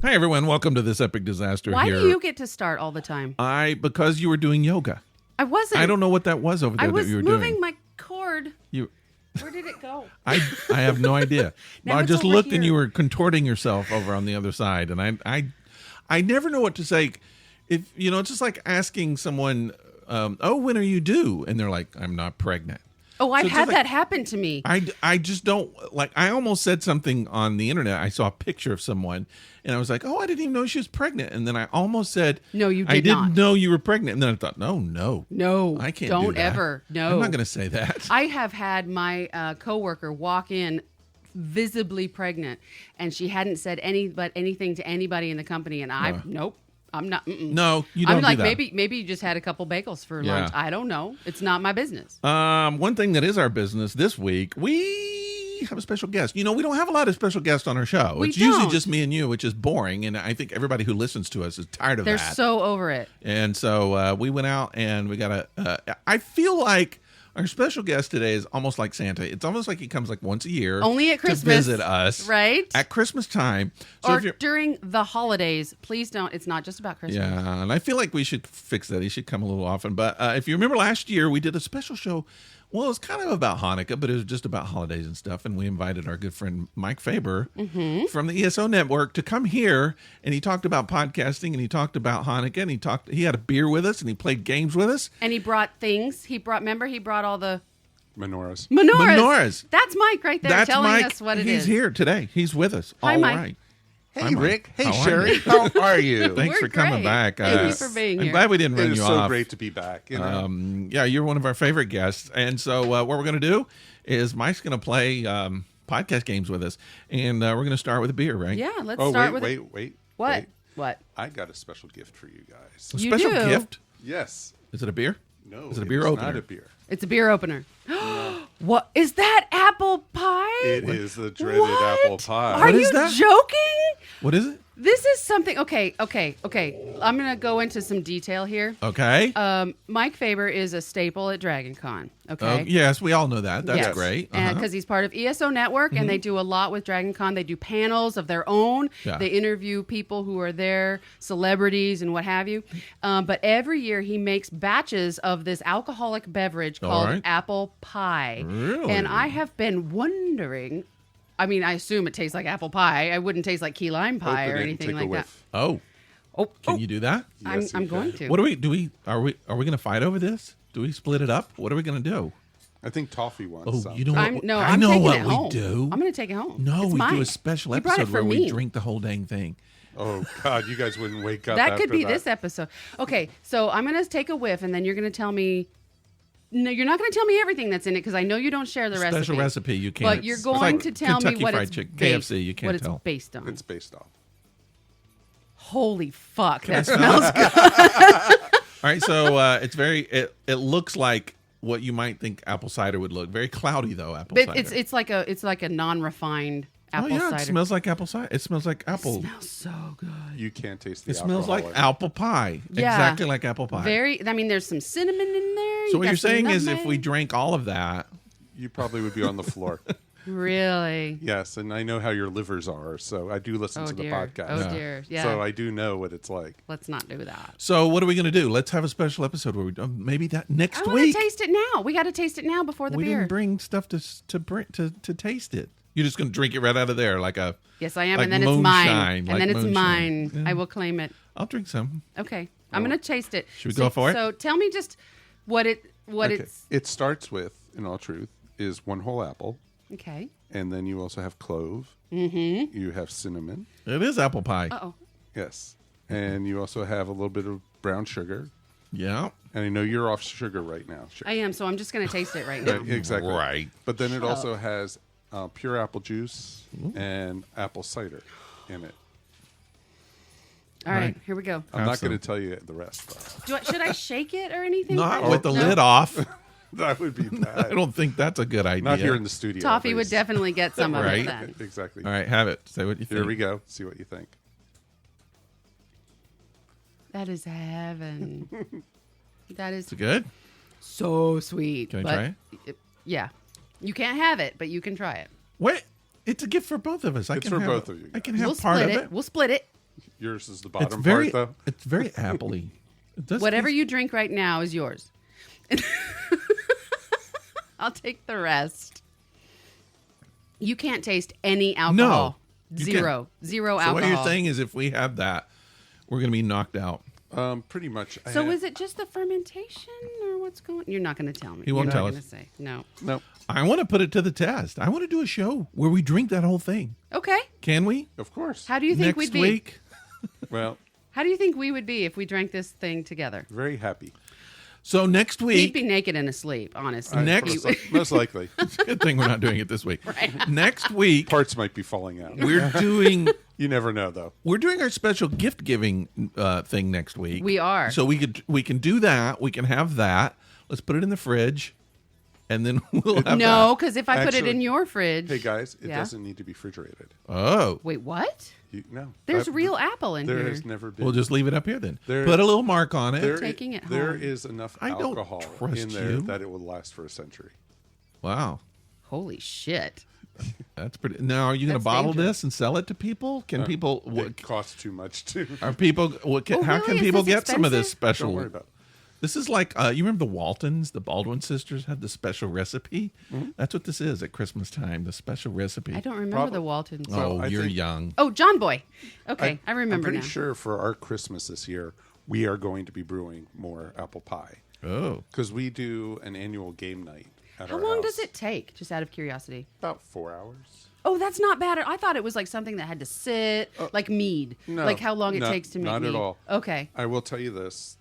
Hi, everyone. Welcome to this epic disaster Why here. do you get to start all the time? Because you were doing yoga. I wasn't. I don't know what that was over there that you were doing. I was moving my cord. Where did it go? I have no idea. Now I it's just over looked here. and you were contorting yourself over on the other side, and I never know what to say. If it's just like asking someone, "Oh, when are you due?" And they're like, "I'm not pregnant." Oh, I've it's had like- that happen to me. I just don't like. I almost said something on the internet. I saw a picture of someone, and I was like, "Oh, I didn't even know she was pregnant." And then I almost said, No, you did I didn't not. know you were pregnant." And then I thought, No, I can't. Don't do that. ever. No, I'm not going to say that. I have had my coworker walk in visibly pregnant, and she hadn't said anything to anybody in the company, and nope. I'm not. No, you don't. I'm like, do that. maybe you just had a couple bagels for lunch. I don't know. It's not my business. One thing that is our business this week, we have a special guest. We don't have a lot of special guests on our show. It's usually just me and you, which is boring, and I think everybody who listens to us is tired of They're that. so over it. And so we went out and we got I feel like our special guest today is almost like Santa. It's almost like he comes like once a year. Only at Christmas. To visit us. Right? At Christmas time. So or during the holidays. Please don't. It's not just about Christmas. Yeah, and I feel like we should fix that. He should come a little often. But if you remember last year, we did a special show. Well, it was kind of about Hanukkah, but it was just about holidays and stuff. And we invited our good friend Mike Faber from the ESO Network to come here. And he talked about podcasting, and he talked about Hanukkah, and he had a beer with us, and he played games with us. And he brought things. He brought all the menorahs. Menorahs. That's Mike right there. That's telling Mike. us what it is. He's here today. He's with us. Hi, All Mike. right. Hey, Hi, Mike. Rick. Hey, How are Sherry. you? How are you? Thanks We're for coming great. back. Thank you for being I'm here. glad we didn't run It is you so off. great to be back. Yeah, you're one of our favorite guests. And so what we're going to do is Mike's going to play podcast games with us. And we're going to start with a beer, right? Yeah, let's Oh, start wait. What? Wait. What? I got a special gift for you guys. A You special do? gift? Yes. Is it a beer? No. Is it a beer it's opener? Not a beer. It's a beer opener. What is that? Apple pie? It is the dreaded What? apple pie. Are What is you that? joking? What is it? This is something. Okay. I'm gonna go into some detail here. Okay. Mike Faber is a staple at Dragon Con. Okay. Yes, we all know that. That's Yes. great. And because he's part of ESO Network, and they do a lot with Dragon Con. They do panels of their own. Yeah. They interview people who are there, celebrities and what have you. But every year he makes batches of this alcoholic beverage All called right. apple pie. Really? And I have been wondering. I mean, I assume it tastes like apple pie. I wouldn't taste like key lime pie Open or it and anything take a like that. whiff. Oh, Oh, can you do that? Yes, you I'm going can. to. What are we going to fight over this? Do we split it up? What are we going to do? I think Toffee wants Oh, some. you know what? I'm I know taking what it we home. do. I'm going to take it home. No, It's we do mine. a special You brought it episode for where we me. drink the whole dang thing. Oh, God, you guys wouldn't wake up That after could be that. this episode. Okay, so I'm going to take a whiff, and then you're going to tell me. No, you're not going to tell me everything that's in it because I know you don't share the recipe. Special recipe, you can't. But you're It's going like to tell Kentucky me what Fried it's Chicken, based, KFC. You can't what tell. it's based on. It's based off. Holy fuck, that smells good. All right, so it looks like what you might think apple cider would look. Very cloudy though, apple But cider. it's like a non-refined oh apple yeah, cider. it smells like apple cider. It smells like apple. It smells so good. You can't taste the It smells like alcohol. apple pie. Yeah. Exactly like apple pie. I mean, there's some cinnamon in there. so what got you're some saying is if nutmeg. we drank all of that, You probably would be on the floor. Really? Yes, and I know how your livers are, so I do listen Oh to the dear. podcast. Oh dear. Yeah. So I do know what it's like. Let's not do that. so what are we going to do? Let's have a special episode where we maybe that next I want week. to taste it now. We got to taste it now before the we beer. didn't bring stuff to taste it. You're just going to drink it right out of there like a. Yes, I am, like and then it's moonshine, mine. like And then it's moonshine. mine. Yeah. I will claim it. I'll drink some. Okay. I'm going to taste it. Should we go for it? So tell me just what Okay. it's. It starts with, in all truth, is one whole apple, Okay. and then you also have clove. Mm-hmm. You have cinnamon. It is apple pie. Uh-oh. Yes. And you also have a little bit of brown sugar. Yeah. And I know you're off sugar right now. I am, so I'm just going to taste it right now. Right, exactly. Right. But then it also has pure apple juice and apple cider in it. All right, Right. here we go. I'm not Awesome. going to tell you the rest, though. Should I shake it or anything? Not first? with the No. lid off. That would be bad. I don't think that's a good idea. Not here in the studio. Toffee at would least. definitely get some of Right. it then. Exactly. All right, have it. Say what you think. Here we go. See what you think. That is heaven. That is Is it good? so sweet. Can I but try it? Yeah. You can't have it, but you can try it. Wait, it's a gift for both of us. I It's can for have, both of you I can guys. have We'll part split of it. We'll split it. Yours is the bottom part, though. It's very appley. It does Whatever taste- you drink right now is yours. I'll take the rest. You can't taste any alcohol. No, you Zero So alcohol. what you're saying is if we have that, we're going to be knocked out. Pretty much. So is it just the fermentation or what's going? You're not going to tell me. He won't tell You're us. not going to say no. No. I want to put it to the test. I want to do a show where we drink that whole thing. Okay. Can we? Of course. How do you think Next we'd be? week? Well, How do you think we would be if we drank this thing together? very happy. So next He'd week, be naked and asleep, honestly. Next- Most likely. good thing we're not doing it this week. Next week, Parts might be falling out. we're doing You never know, though. our special gift giving thing next week. We are. So we can do that. We can have that. Let's put it in the fridge, and then we'll have No, that. because if I put it Actually- in your fridge. Hey, guys, it Yeah? doesn't need to be refrigerated. Oh, Wait, what? No. There's That- real apple in There here. has never been. we'll just leave it up here then. There- Put a little mark on it. There taking it There home. is enough I don't alcohol trust in there you. that it will last for a century. Wow. Holy shit. That's pretty. Now, are you going to That's bottle dangerous. this and sell it to people? Can people? It costs too much to. Are people? How really? can Is people this get some of this expensive? special? Don't worry about it. This is like you remember the Waltons, the Baldwin sisters had the special recipe. That's what this is at Christmas time. The special recipe. I don't remember Probably- the Waltons. Oh, I you're think- young. Oh, John Boy. Okay, I I'm remember pretty now. sure for our Christmas this year, we are going to be brewing more apple pie Oh, because we do an annual game night at How our long house. does it take, just out of curiosity? About 4 hours. Oh, that's not bad. I thought it was like something that had to sit, like mead. No, like how long it no, takes to make not mead. at all. Okay. I will tell you this.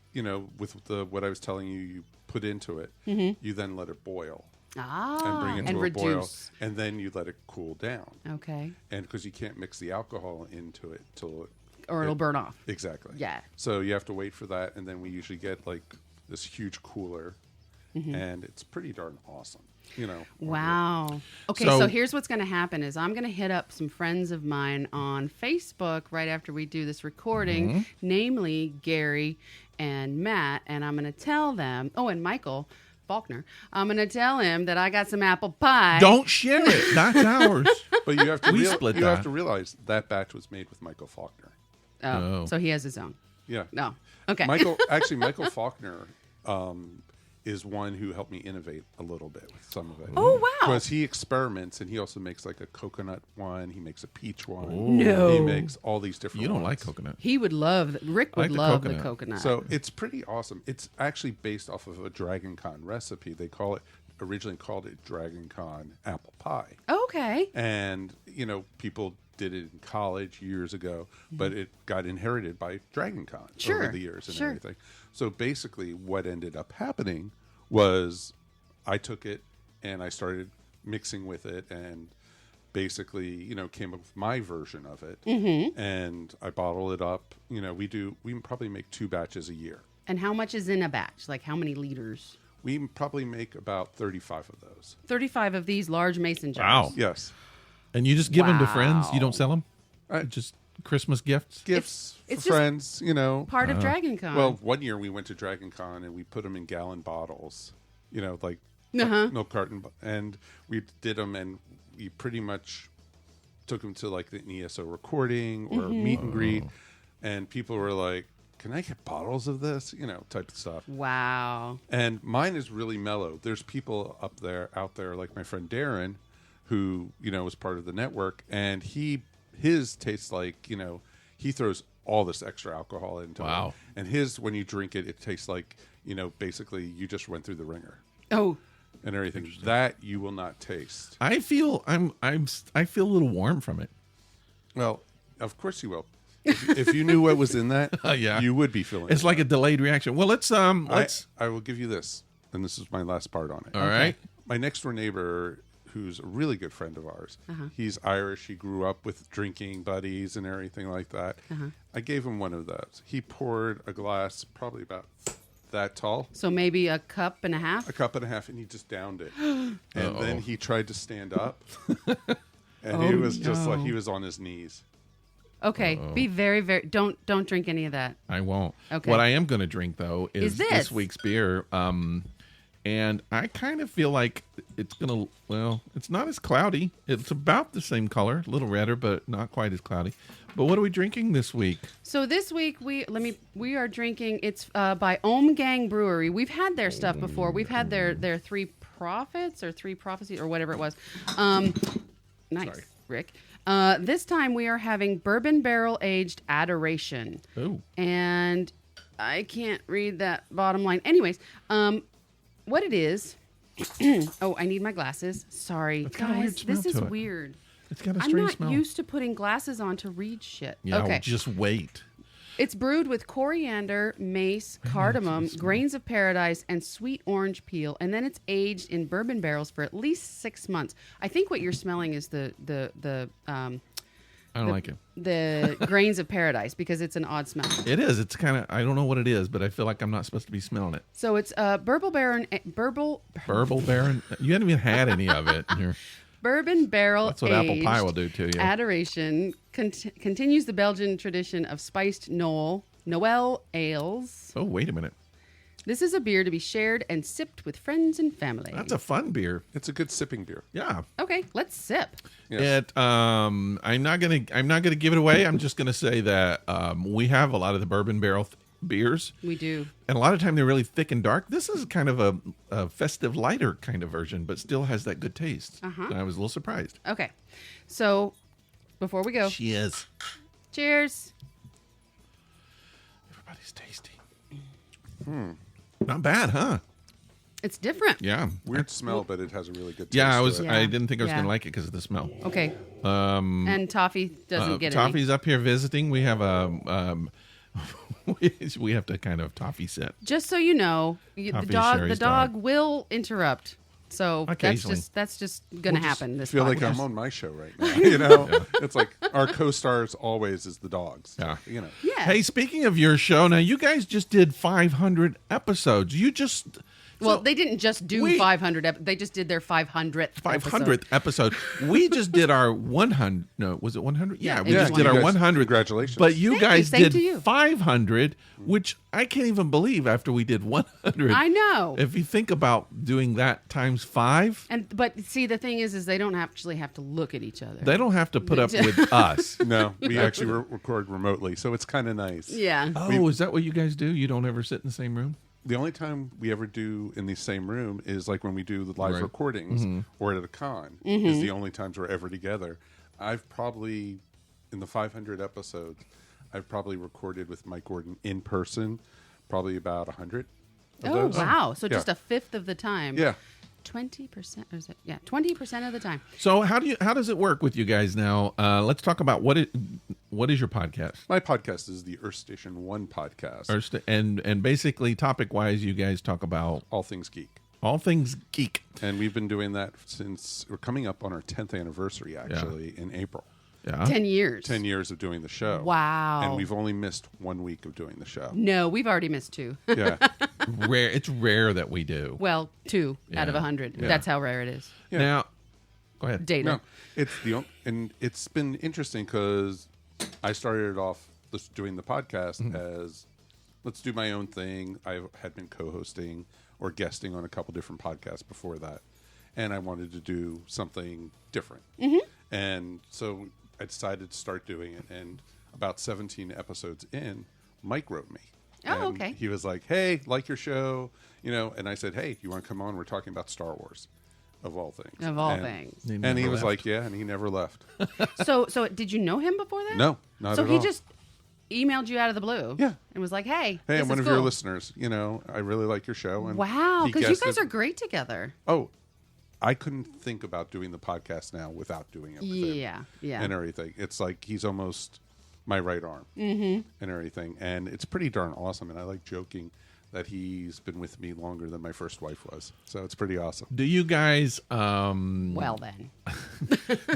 With what I was telling you, you put into it. You then let it boil and bring it to a boil, reduce. and then you let it cool down. Okay. And because you can't mix the alcohol into it till Or it'll burn off. exactly. Yeah. So you have to wait for that, and then we usually get like this huge cooler, and it's pretty darn awesome. Wow. Okay, So- so here's what's going to happen is I'm going to hit up some friends of mine on Facebook right after we do this recording, namely Gary and Matt, and I'm going to tell them, and Michael Faulkner, I'm going to tell him that I got some apple pie. don't share it. That's ours. But you have to We split you have that. to realize that batch was made with Michael Faulkner. Oh. So he has his own. Yeah. No. Okay. Michael Faulkner is one who helped me innovate a little bit with some of it. Oh, wow. Because he experiments, and he also makes like a coconut one. He makes a peach one. No. He makes all these different. You don't ones. like coconut. He would love, Rick would like the love coconut. the coconut. So it's pretty awesome. It's actually based off of a Dragon Con recipe. They originally called it Dragon Con apple pie. Okay. And, people did it in college years ago, but it got inherited by Dragon Con Sure, over the years and sure. everything. So basically what ended up happening was I took it and I started mixing with it and basically, came up with my version of it. And I bottle it up. We probably make 2 batches a year. And how much is in a batch? Like how many liters? We probably make about 35 of those. 35 of these large mason jars. Wow. Yes. And you just give them to Wow. friends. You don't sell them. I- Just Christmas gifts. Gifts it's for just friends, Part of Dragon Con. Well, one year we went to Dragon Con and we put them in gallon bottles, like milk carton, and we did them and we pretty much took them to like an ESO recording or meet and greet, and people were like, "Can I get bottles of this?" Type of stuff. Wow. And mine is really mellow. There's people out there, like my friend Darren, who is part of the network, and his tastes like he throws all this extra alcohol into Wow. it. And his, when you drink it, it tastes like basically you just went through the ringer Oh, and everything. That you will not taste. I feel I feel a little warm from it. Well, of course you will. If you knew what was in that, Yeah. you would be feeling. It's like a delayed reaction. Well, let's I will give you this, and this is my last part on it. all right. My next door neighbor, who's a really good friend of ours, he's Irish. He grew up with drinking buddies and everything like that. I gave him one of those. He poured a glass, probably about that tall, so maybe a cup and a half? a cup and a half, and he just downed it. And then he tried to stand up, and he was just like he was on his knees. Okay, be very, very. Don't drink any of that. I won't. Okay. What I am going to drink though is Is this? week's beer. And I kind of feel like it's it's not as cloudy. It's about the same color, a little redder, but not quite as cloudy. But what are we drinking this week? So this week we are drinking. It's by Ommegang Brewery. We've had their stuff before. We've had their Three Prophets or Three Prophecies or whatever it was. Nice, sorry. Rick. This time we are having Bourbon Barrel-Aged Adoration. Oh. And I can't read that bottom line. Anyways, what it is... oh, I need my glasses. Sorry. It's got a weird smell this is to it. weird. It's got a strange smell. I'm not used to putting glasses on to read shit. Yeah, okay. well, just wait. It's brewed with coriander, mace, cardamom, grains of paradise, and sweet orange peel, and then it's aged in bourbon barrels for at least 6 months. I think what you're smelling is I don't like it. The grains of paradise because it's an odd smell. It is. It's kind of, I don't know what it is, but I feel like I'm not supposed to be smelling it. So it's Bourbon Baron. You haven't even had any of it. Bourbon Barrel. That's what apple pie will do to you. Adoration continues the Belgian tradition of spiced Noel ales. Oh, wait a minute. This is a beer to be shared and sipped with friends and family. That's a fun beer. It's a good sipping beer. Yeah. Okay, let's sip. Yes. I'm not gonna give it away. I'm just gonna say that we have a lot of the bourbon barrel beers. We do. And a lot of time they're really thick and dark. This is kind of a festive, lighter kind of version, but still has that good taste. I was a little surprised. Okay, so before we go, cheers. Cheers. Everybody's tasty. Not bad, huh? It's different. Yeah. Weird smell, but it has a really good taste. Yeah, Yeah. I didn't think I was Yeah. going to like it because of the smell. Okay. And Toffee doesn't get it. Toffee's up here visiting. We have we have to kind of Toffee sit. Just so you know, the Sherry's dog dog. will interrupt. So Occasionally. that's just gonna happen. This I feel like podcast. I'm on my show right now. You know, it's like our co-stars always is the dogs. Yeah. You know. Yeah. Hey, speaking of your show, now you guys just did 500 episodes. You just Well, they didn't just do 500. They just did their 500th. 500th episode. We just did our 100. No, was it 100? Yeah, we it just was did our 100. 100. Congratulations. But you Thank guys you. Same did to you. 500, which I can't even believe after we did 100. I know. If you think about doing that times 5, But see, the thing is they don't actually have to look at each other. they don't have to put up with us. No, we actually record remotely, so it's kind of nice. Yeah. Oh, is that what you guys do? You don't ever sit in the same room? The only time we ever do in the same room is like when we do the live Right. recordings or at a con. Is the only times we're ever together. I've probably, in the 500 episodes, I've probably recorded with Mike Gordon in person probably about 100 of Oh, those. wow. So Yeah. just a fifth of the time. Yeah. 20%. Or is it? Yeah, 20% of the time. So how does it work with you guys now? Let's talk about what is your podcast? My podcast is the Earth Station 1 podcast. And basically topic wise, you guys talk about All things geek. all things geek. And we've been doing that since we're coming up on our 10th anniversary, actually, in April. Yeah. 10 years. 10 years of doing the show. Wow. And we've only missed 1 week of doing the show. No, we've already missed 2. Yeah. Rare. It's rare that we do. Well, 2 out of Yeah. 100. Yeah. That's how rare it is. Yeah. Now, go ahead. Data. No, and it's been interesting because I started off doing the podcast as let's do my own thing. I had been co-hosting or guesting on a couple different podcasts before that, and I wanted to do something different. And so I decided to start doing it. And about 17 episodes in, Mike wrote me. Oh, And okay. He was like, "Hey, like your show, you know." And I said, "Hey, you want to come on? We're talking about Star Wars, of all things." Of all And- things. He And never he was left. like, "Yeah," and he never left. So did you know him before that? No, not So at he all. just emailed you out of the blue. Yeah. And was like, hey, Hey, this I'm one is of your cool. listeners. You know, I really like your show. And Wow, he because you guessed guys it. are great together. Oh, I couldn't think about doing the podcast now without doing it with him. Yeah. And everything. It's like he's almost my right arm and everything. And it's pretty darn awesome. And I like joking that he's been with me longer than my first wife was. So it's pretty awesome. Do you guys Well then.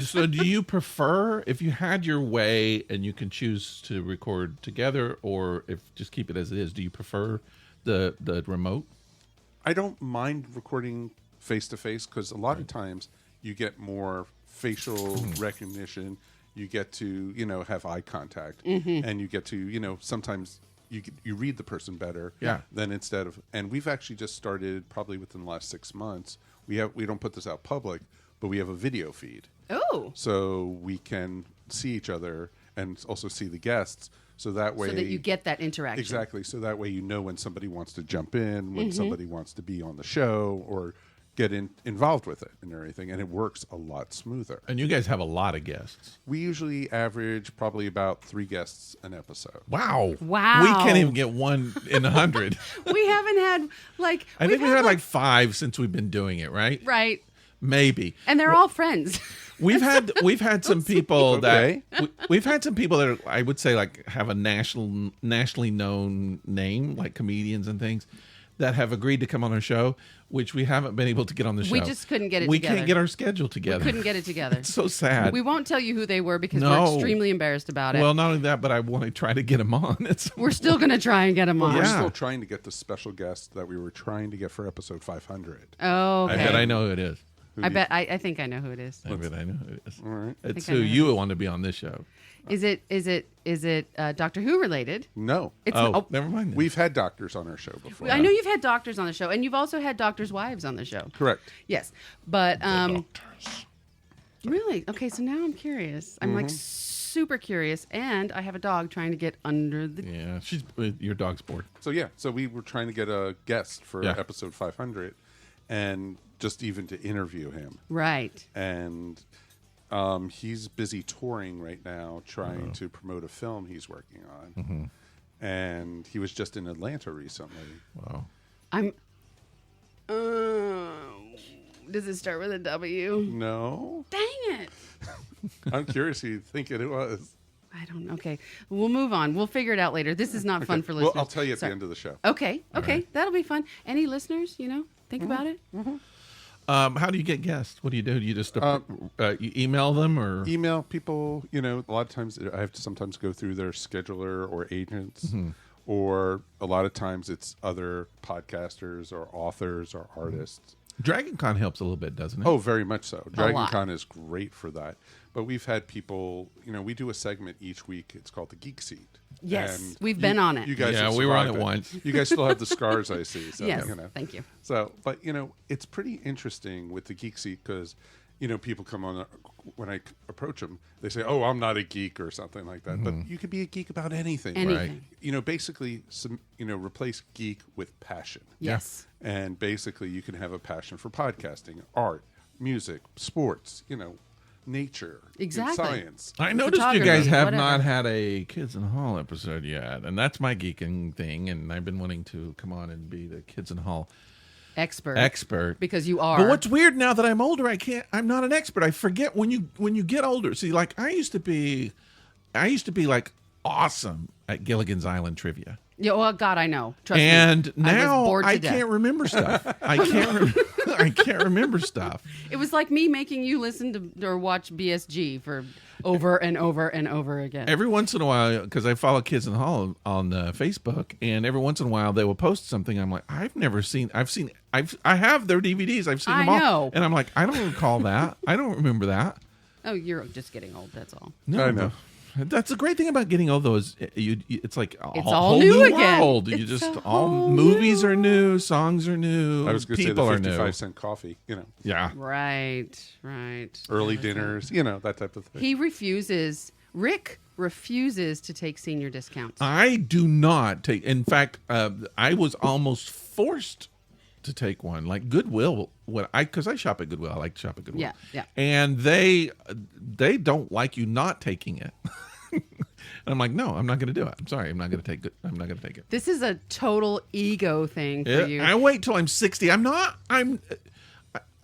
so do you prefer if you had your way and you can choose to record together or if just keep it as it is, do you prefer the remote? I don't mind recording face-to-face because a lot of times you get more facial recognition. You get to, have eye contact. And you get to, sometimes you read the person better. Yeah. Than instead of, and we've actually just started probably within the last 6 months. We don't put this out public, but we have a video feed. Oh. So we can see each other and also see the guests. So that way, So that you get that interaction. Exactly. So that way, when somebody wants to jump in, when somebody wants to be on the show or get involved with it and everything, and it works a lot smoother. And you guys have a lot of guests. We usually average probably about 3 guests an episode. Wow. Wow. We can't even get one in 100. We haven't had like. I think we've had like 5 since we've been doing it, right? Right. Maybe. And they're all friends. We've had some people Okay. that we've had some people that are, I would say, like have a nationally known name, like comedians and things, that have agreed to come on our show, which we haven't been able to get on the show. We just couldn't get it We together. can't get our schedule together. We couldn't get it together. It's so sad. We won't tell you who they were because No. we're extremely embarrassed about it. Well, not only that, but I want to try to get them on. We're still going to try and get them on. We're Yeah. still trying to get the special guest that we were trying to get for episode 500. Oh, okay. I bet I know who it is. I think I know who it is. I bet I know who it is. All right. It's think I who know. you want to be on this show. Is it Doctor Who related? No. It's Never mind. Then. We've had doctors on our show before. I know you've had doctors on the show, and you've also had doctors' wives on the show. Correct. Yes, but really, okay. So now I'm curious. I'm like super curious, and I have a dog trying to get under the. Yeah, your dog's bored. So so we were trying to get a guest for Yeah. episode 500, and just even to interview him. Right. And he's busy touring right now, trying to promote a film he's working on. And he was just in Atlanta recently. Wow. I'm. Does it start with a W? No, Dang it! I'm curious who you think it was. I don't know. Okay, we'll move on. We'll figure it out later. This is not fun for listeners. Well, I'll tell you at Sorry. the end of the show. Okay. That'll be fun. Any listeners? Think about it. How do you get guests? What do? You just you email them or Email people, a lot of times I have to sometimes go through their scheduler or agents, or a lot of times it's other podcasters or authors or artists. Dragon Con helps a little bit, doesn't it? Oh, very much so. Dragon lot. Con is great for that. But we've had people, we do a segment each week. It's called the Geek Seat. Yes, And we've been on it. You guys Yeah, have we were on survived it once. You guys still have the scars, I see. So, Yes. Thank you. So, but it's pretty interesting with the Geek Seat because, people come on when I approach them, they say, "Oh, I'm not a geek" or something like that. But you could be a geek about anything. Anything. Basically, replace geek with passion. Yes. And basically, you can have a passion for podcasting, art, music, sports, nature, Exactly. science. I noticed you Photography, guys have whatever. not had a Kids in the Hall episode yet, and that's my geeking thing. And I've been wanting to come on and be the Kids in the Hall expert. Because you are. But what's weird now that I'm older, I'm not an expert. I forget when you get older. See, like I used to be like awesome at Gilligan's Island trivia. Yeah, well, God, I know. Trust me. And now bored to I death. can't remember stuff. I can't remember stuff. It was like me making you listen to or watch BSG for over and over and over again. Every once in a while, because I follow Kids in the Hall on Facebook, and every once in a while they will post something. I'm like, I have their DVDs. I've seen them all. I know. And I'm like, I don't recall that. I don't remember that. Oh, you're just getting old. That's all. No, I know. That's the great thing about getting old, though, is it's like It's a all whole new new again. world. It's a All whole movies new are new, songs are new, I was going to say people the are new. 55-cent coffee, Yeah. Right. early dinners, that type of thing. Rick refuses to take senior discounts. I do not take. In fact, I was almost forced to take one. Like Goodwill, because I shop at Goodwill. I like to shop at Goodwill. Yeah, yeah. And they don't like you not taking it. And I'm like, no, I'm not going to do it. I'm sorry, I'm not going to take it. I'm not going to take it. This is a total ego thing for you. I wait till I'm 60. I'm not. I'm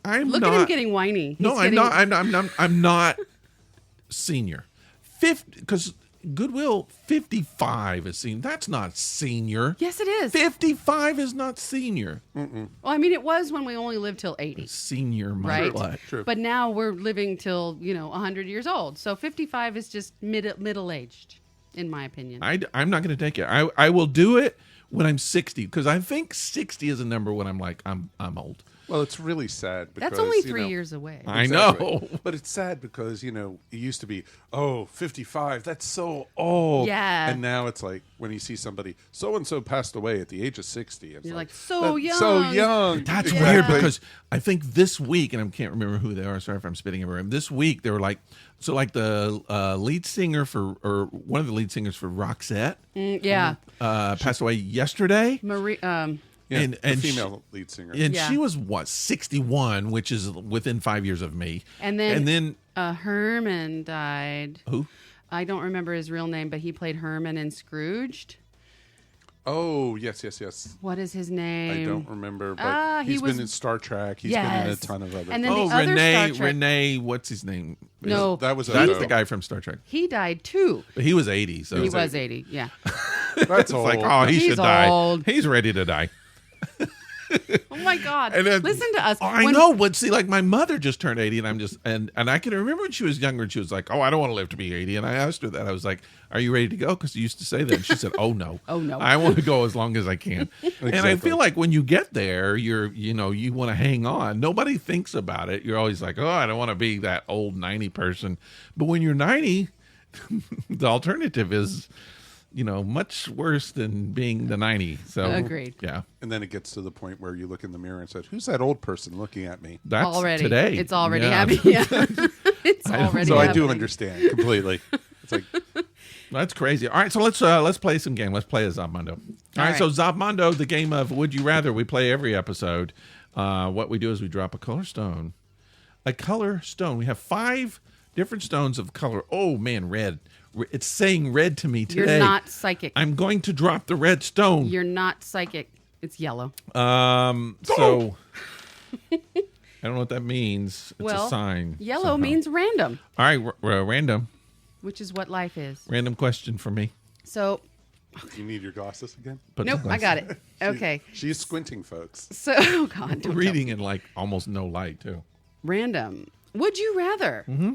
Look not. at him getting whiny. No, He's I'm getting- not. I'm not senior. 50, because Goodwill 55 is senior. That's not senior. Yes, it is. 55 is not senior. Well, I mean, it was when we only lived till 80. Senior, my Right. butt. True. But now we're living till, 100 years old. So 55 is just middle-aged, in my opinion. I'm not going to take it. I will do it when I'm 60, because I think 60 is a number when I'm like I'm old. Well, it's really sad because That's only 3 years away. I Exactly. know. But it's sad because, it used to be, 55, that's so old. Yeah. And now it's like when you see somebody, so-and-so passed away at the age of 60. It's You're like, "That's so young." So young. That's Yeah. weird because I think this week, and I can't remember who they are. Sorry if I'm spitting everywhere. This week they were like, the lead singer or one of the lead singers for Roxette Yeah. passed away yesterday. Marie. Yeah, and the she- female lead singer. And Yeah. she was 61, which is within 5 years of me. And then, and Herman died. who? I don't remember his real name, but he played Herman in Scrooged. Oh, yes. What is his name? I don't remember, but he he's was- been in Star Trek. He's been in a Yes. ton of other And then Oh, the other Renee. Star Trek- Renee. What's his name? No, That was That's Odo. the guy from Star Trek. he died too. But he was 80. So He it's was 80. Yeah. That's it's old. like, oh, he He's should die. old. He's ready to die. Oh my God! And then- Listen to us. I When- know, but see, like my mother just turned 80, and I'm just and I can remember when she was younger, and she was like, "Oh, I don't want to live to be 80." And I asked her that. I was like, "Are you ready to go?" Because you used to say that. And she said, "Oh no, Oh, no. I want to go as long as I can." And I Exactly. feel like when you get there, you want to hang on. Nobody thinks about it. You're always like, "Oh, I don't want to be that old 90 person." But when you're 90, the alternative is, much worse than being the 90. So Agreed. Yeah, And then it gets to the point where you look in the mirror and said, "Who's that old person looking at me?" that's already today. It's already Yeah. happening. Yeah. It's I don't- already So I do happening. understand completely. It's like, That's crazy. All right, so let's play some game. Let's play a Zabmondo. All right, so Zabmondo, the game of Would You Rather, we play every episode. What we do is we drop a color stone. A color stone. We have 5 different stones of color. Oh, man, red. It's saying red to me today. You're not psychic. I'm going to drop the red stone. You're not psychic. It's yellow. So I don't know what that means. It's a sign. Yellow somehow. means random, All right, random. which is what life is. Random question for me. So, you need your glasses again? Put nope, the I glasses- got it. Okay. She's squinting, folks. So, oh God, don't tell me. Reading in like almost no light, too. Random. Would you rather Mm-hmm.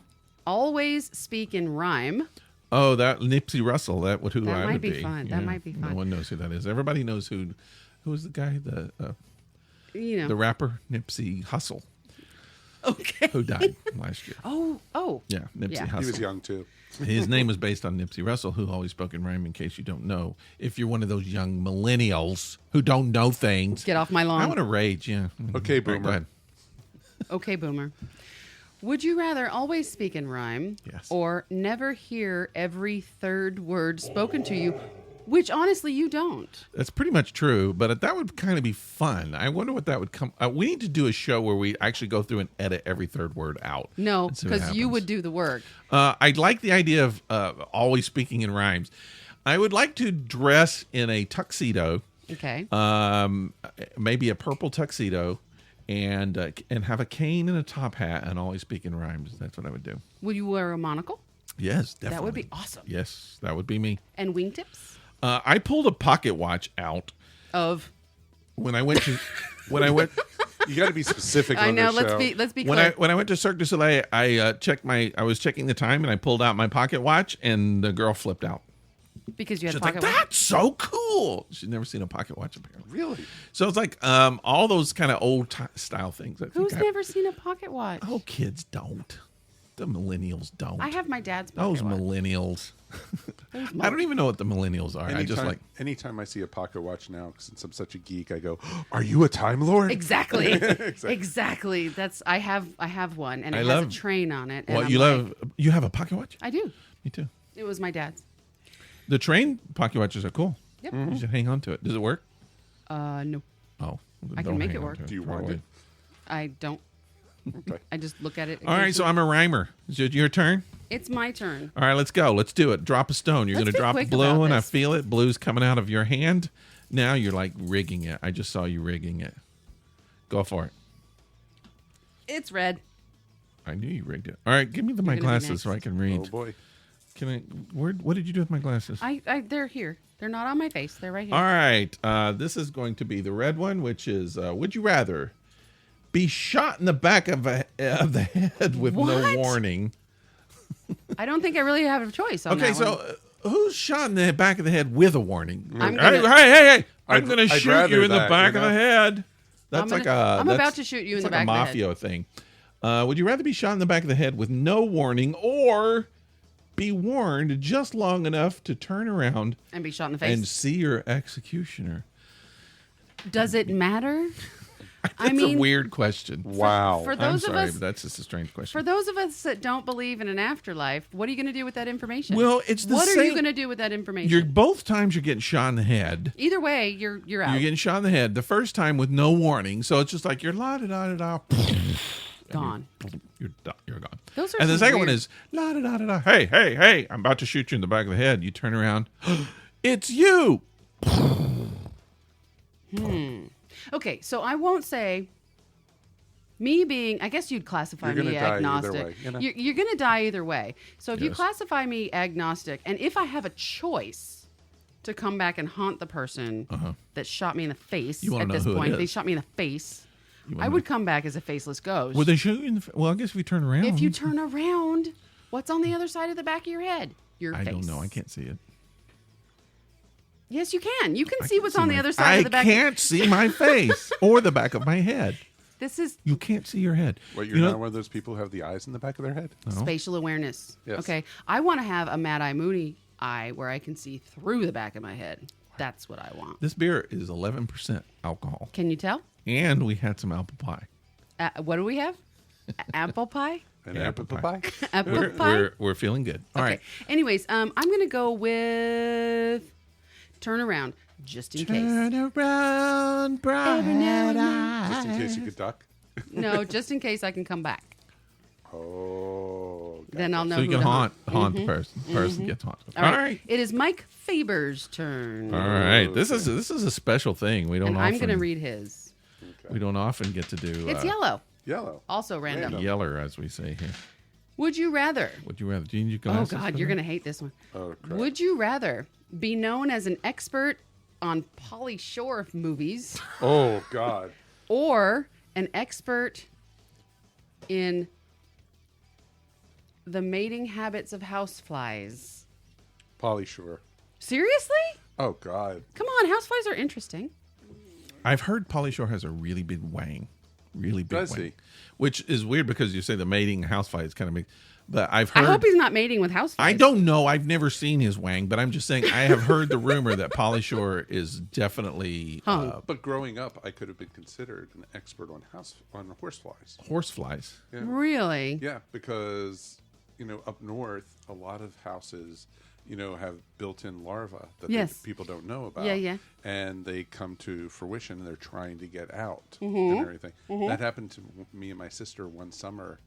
always speak in rhyme? Oh, that Nipsey Russell. That would who That I might would be be. fun. That might be No fun. one knows who that is. Everybody knows who was the guy, the rapper Nipsey Hussle, Okay. who died last year. Oh. Yeah, Nipsey Yeah. Hussle. He was young, too. His name was based on Nipsey Russell, who always spoke in rhyme. In case you don't know, if you're one of those young millennials who don't know things, Get off my lawn. I want to rage. Yeah. Okay, All right, boomer. go ahead. Okay, boomer. Would you rather always speak in rhyme Yes. or never hear every third word spoken to you, which honestly you don't? That's pretty much true, but that would kind of be fun. I wonder what that would come. We need to do a show where we actually go through and edit every third word out. No, and see what because you happens. would do the work. I'd like the idea of always speaking in rhymes. I would like to dress in a tuxedo, Okay. maybe a purple tuxedo, and have a cane and a top hat and always speak in rhymes. That's what I would do. Would you wear a monocle? Yes, definitely. That would be awesome. Yes, that would be me. And wingtips? I pulled a pocket watch out Of when I went to You got to be specific I on know. this show. Let's be when clear. I went to Cirque du Soleil, I was checking the time and I pulled out my pocket watch and the girl flipped out. because you had She's a like, pocket watch. "That's so cool!" She'd never seen a pocket watch apparently. Really? So it's like all those kind of old style things. Who's never seen a pocket watch? Oh, kids don't. The millennials don't. I have my dad's pocket those watch. millennials. I don't even know what the millennials are. I just like. Anytime I see a pocket watch now, since I'm such a geek, I go, "Are you a Time Lord?" Exactly. Exactly. Exactly. That's I have one and it I has love- a train on it. And What I'm you like, love? You have a pocket watch? I do. Me too. It was my dad's. The train pocket watches are cool. Yep. You should hang on to it. Does it work? No. Oh, I can don't make hang it on work. to Do you Throw want away. it? I don't. Okay. I just look at it. All right, so I'm a rhymer. Is it your turn? It's my turn. All right, let's go. Let's do it. Drop a stone. You're Let's going to be drop quick blue, about and I this. feel it. Blue's coming out of your hand. Now you're like rigging it. I just saw you rigging it. Go for it. It's red. I knew you rigged it. All right, give me my gonna be glasses so I next. can read. Oh boy. Can I? What did you do with my glasses? They're here. They're not on my face. They're right here. All right, this is going to be the red one, which is: Would you rather be shot in the back of the head with no What? warning? I don't think I really have a choice on Okay, that one. so who's shot in the back of the head with a warning? I'm Hey, gonna- hey! I'm I'd going to shoot rather you in the that, back you of the know? head. That's I'm about to shoot you in the back of the head. It's like a mafia thing. Would you rather be shot in the back of the head with no warning or be warned just long enough to turn around and be shot in the face and see your executioner? Does it matter? That's a weird question. Wow. For those I'm of sorry, us, but that's just a strange question. For those of us that don't believe in an afterlife, what are you going to do with that information? Well, it's the What same. are you going to do with that information? Both times you're getting shot in the head. Either way, you're out. You're getting shot in the head. The first time with no warning, so it's just like you're la da da da da. Gone. You're gone. Those are and the some second weird- one is la da da da da. Hey, hey, hey! I'm about to shoot you in the back of the head. You turn around, it's you. Okay, so I won't say me being. I guess you'd classify You're me gonna die agnostic. either way, you know? You're going to die either way. So if you Yes. classify me agnostic, and if I have a choice to come back and haunt the person that shot me in the face You wanna at know this who it point, is. they shot me in the face. wanna I would know? come back as a faceless ghost. Would they shoot you in the? Well, I guess if you turn around. If you turn around, what's on the other side of the back of your head? Your I face. don't know. I can't see it. Yes, you can. You can I see can't what's on the my- other side of the back. I can't see my face or the back of my head. This is You can't see your head. What, you're You know- not one of those people who have the eyes in the back of their head? spatial awareness. Yes. Okay. I want to have a Mad Eye Mooney eye where I can see through the back of my head. That's what I want. This beer is 11% alcohol, Can you tell? and we had some apple pie. What do we have? Apple pie? An Yeah, apple apple pie? Apple pie? We're feeling good. All Okay. right. Anyways, I'm going to go with turn around just in case. Turn around, bright Just in case you eyes. could duck. No, just in case I can come back. Oh. Then I'll know So you who can to haunt the person. Person gets haunted. All right. It is Mike Faber's turn. All right. This is a special thing. We don't And often. I'm going to read his. We don't often get to do. It's yellow. Yellow. Also random. Random. Yeller, as we say here. Would you rather? Would you rather? Do you need your Oh, glasses? God, for you're that? going to hate this one. Oh, crap. Would you rather be known as an expert on Pauly Shore movies Oh, God. or an expert in the mating habits of houseflies? Polly Shore. Seriously? Oh, God. Come on, houseflies are interesting. I've heard Pauly Shore has a really big wang. Really big Does wang. he? Which is weird because you say the mating housefly is kind of big. But I've I heard. hope he's not mating with houseflies. I don't know. I've never seen his wang, but I'm just saying I have heard the rumor that Pauly Shore is definitely But growing up, I could have been considered an expert on horseflies. horseflies. Yeah. Really? Yeah, because, up north, a lot of houses, have built-in larvae that Yes. people don't know about. Yeah, yeah. And they come to fruition, and they're trying to get out Mm-hmm. and everything. That happened to me and my sister one summer,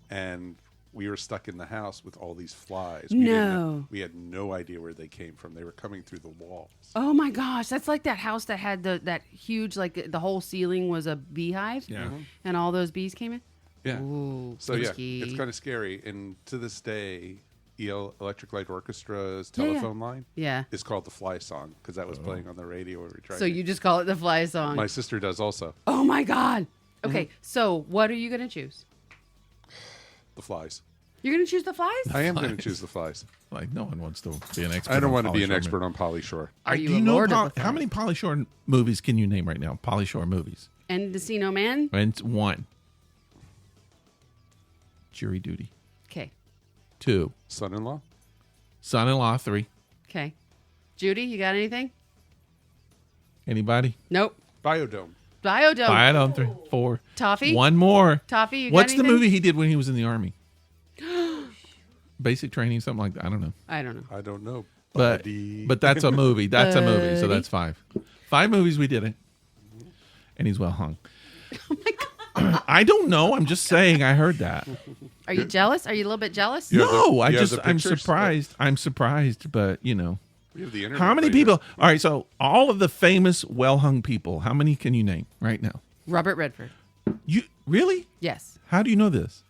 and we were stuck in the house with all these flies. We had no idea where they came from. They were coming through the walls. Oh my gosh, that's like that house that had that huge, like the whole ceiling was a beehive. Yeah. And all those bees came in. Yeah. Ooh, So yeah, spooky. it's kind of scary. And to this day, Electric Light Orchestra's Yeah, yeah. telephone line Yeah. is called the Fly Song because that was playing on the radio when we were trying. So you just call it the fly song. My sister does also. Oh my God. Okay, Mm-hmm. so what are you going to choose? The flies. You're going to choose the flies? I am going to choose the flies. Like no one wants to be an expert. I don't on want to be Pauly an Shore expert on Polly Shore. Are you Do a you know lord of the how flies? many Pauly Shore movies can you name right now? Pauly Shore movies. And Encino Man? And it's 1. Jury Duty. Okay. 2. Son-in-law? Son-in-Law. 3. Okay. Judy, you got anything? Anybody? Nope. Biodome. Biodome. Biodome. 3. 4. Toffee? One more. Toffee, you got What's the anything? movie he did when he was in the army? Basic training, something like that. I don't know. I don't know. I don't know. But Buddy. that's a movie. That's a movie. So Buddy. that's 5. 5 movies we did it. And he's well hung. Oh my God. I don't know. I'm just saying I heard that. Are you jealous? Are you a little bit jealous? You have the- No, you have the I'm pictures? surprised. I'm surprised, but We have the internet How many later. people? All right, so all of the famous well hung people, how many can you name right now? Robert Redford. You really? Yes. How do you know this?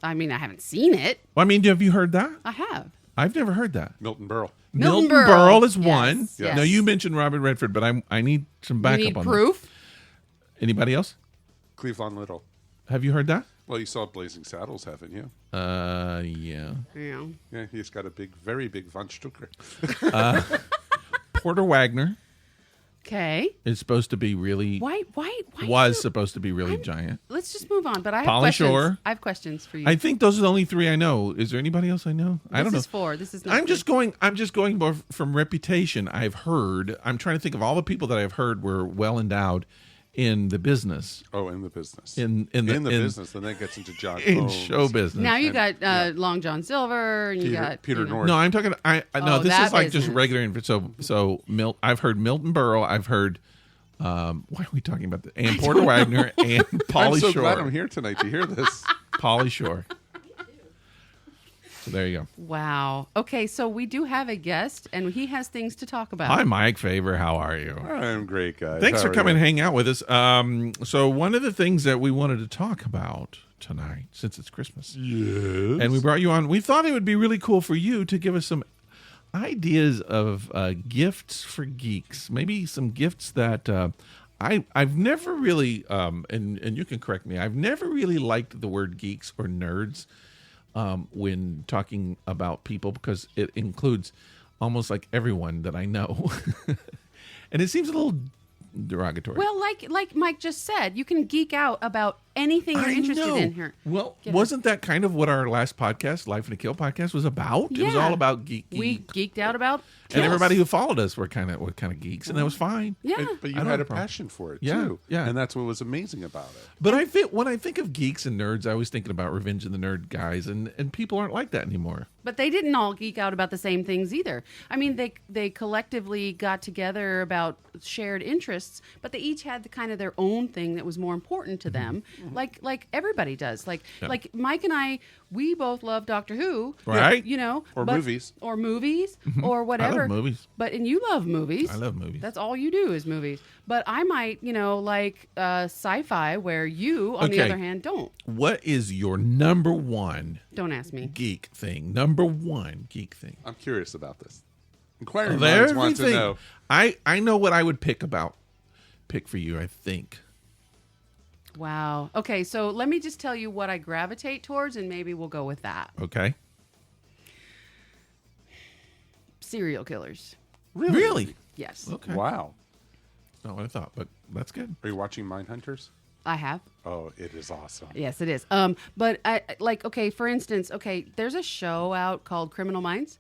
I mean, I haven't seen it. Well, I mean, have you heard that? I have. I've never heard that. Milton Berle. Milton Berle Berle. is Yes, one. yes. No, you mentioned Robert Redford, but I need some You backup need on proof? that. Anybody else? Cleveland Little. Have you heard that? Well, you saw Blazing Saddles, haven't you? Yeah. Yeah. Yeah, he's got a very big Von Stucker. Porter Wagner. Okay. It's supposed to be really. Why Was supposed to be really giant. Let's just move on. But I have Polly questions. Shore. I have questions for you. I think those are the only 3 I know. Is there anybody else I know? I don't know. This is 4. This is not I'm just going more from reputation. I've heard. I'm trying to think of all the people that I've heard were well endowed in the business. Oh, in the business. In the business, then that gets into John in Holmes. show business. Now you got Long John Silver, and you got Peter North. No, I'm talking. No, Oh, this that is like business. just regular. So I've heard Milton Berle. I've heard. Why are we talking about this? And Porter Wagner and Polly I'm so Shore. glad I'm here tonight to hear this. Polly Shore. So there you go. Wow. Okay, so we do have a guest, and he has things to talk about. Hi, Mike Faber. How are you? I'm great, guys. Thanks How for are coming you? and hang out with us. So one of the things that we wanted to talk about tonight, since it's Christmas, Yes. and we brought you on, we thought it would be really cool for you to give us some ideas of gifts for geeks. Maybe some gifts that I've never really, and you can correct me, I've never really liked the word geeks or nerds when talking about people, because it includes almost like everyone that I know. And it seems a little derogatory. Well, like Mike just said, you can geek out about anything you're interested in here. Well, Get wasn't that kind of what our last podcast, Life in a Kill podcast, was about? It was Yeah. all about geek. We geeked out about and kills. everybody who followed us were kind of geeks, and that was fine. Yeah. But you I don't had have a a problem. passion for it, Yeah, too. yeah. And that's what was amazing about it. But when I think of geeks and nerds, I was thinking about Revenge of the Nerd guys, and people aren't like that anymore. But they didn't all geek out about the same things either. I mean, they collectively got together about shared interests, but they each had the kind of their own thing that was more important to them, like everybody does. Like Mike and I, we both love Doctor Who, Right. You know, Or movies. or whatever. movies. And you love movies. I love movies. That's all you do is movies. But I might, like sci-fi, where you, on the Okay. other hand, don't. What is your number one Don't ask me. geek thing? Number one geek thing. I'm curious about this. Inquiring Of minds want to everything. know. I know what I would pick for you, I think. Wow. Okay, so let me just tell you what I gravitate towards, and maybe we'll go with that. Okay. Serial killers. Really? Yes. Okay. Wow. That's not what I thought, but that's good. Are you watching Mindhunters? I have. Oh, it is awesome. Yes, it is. But okay, for instance, there's a show out called Criminal Minds,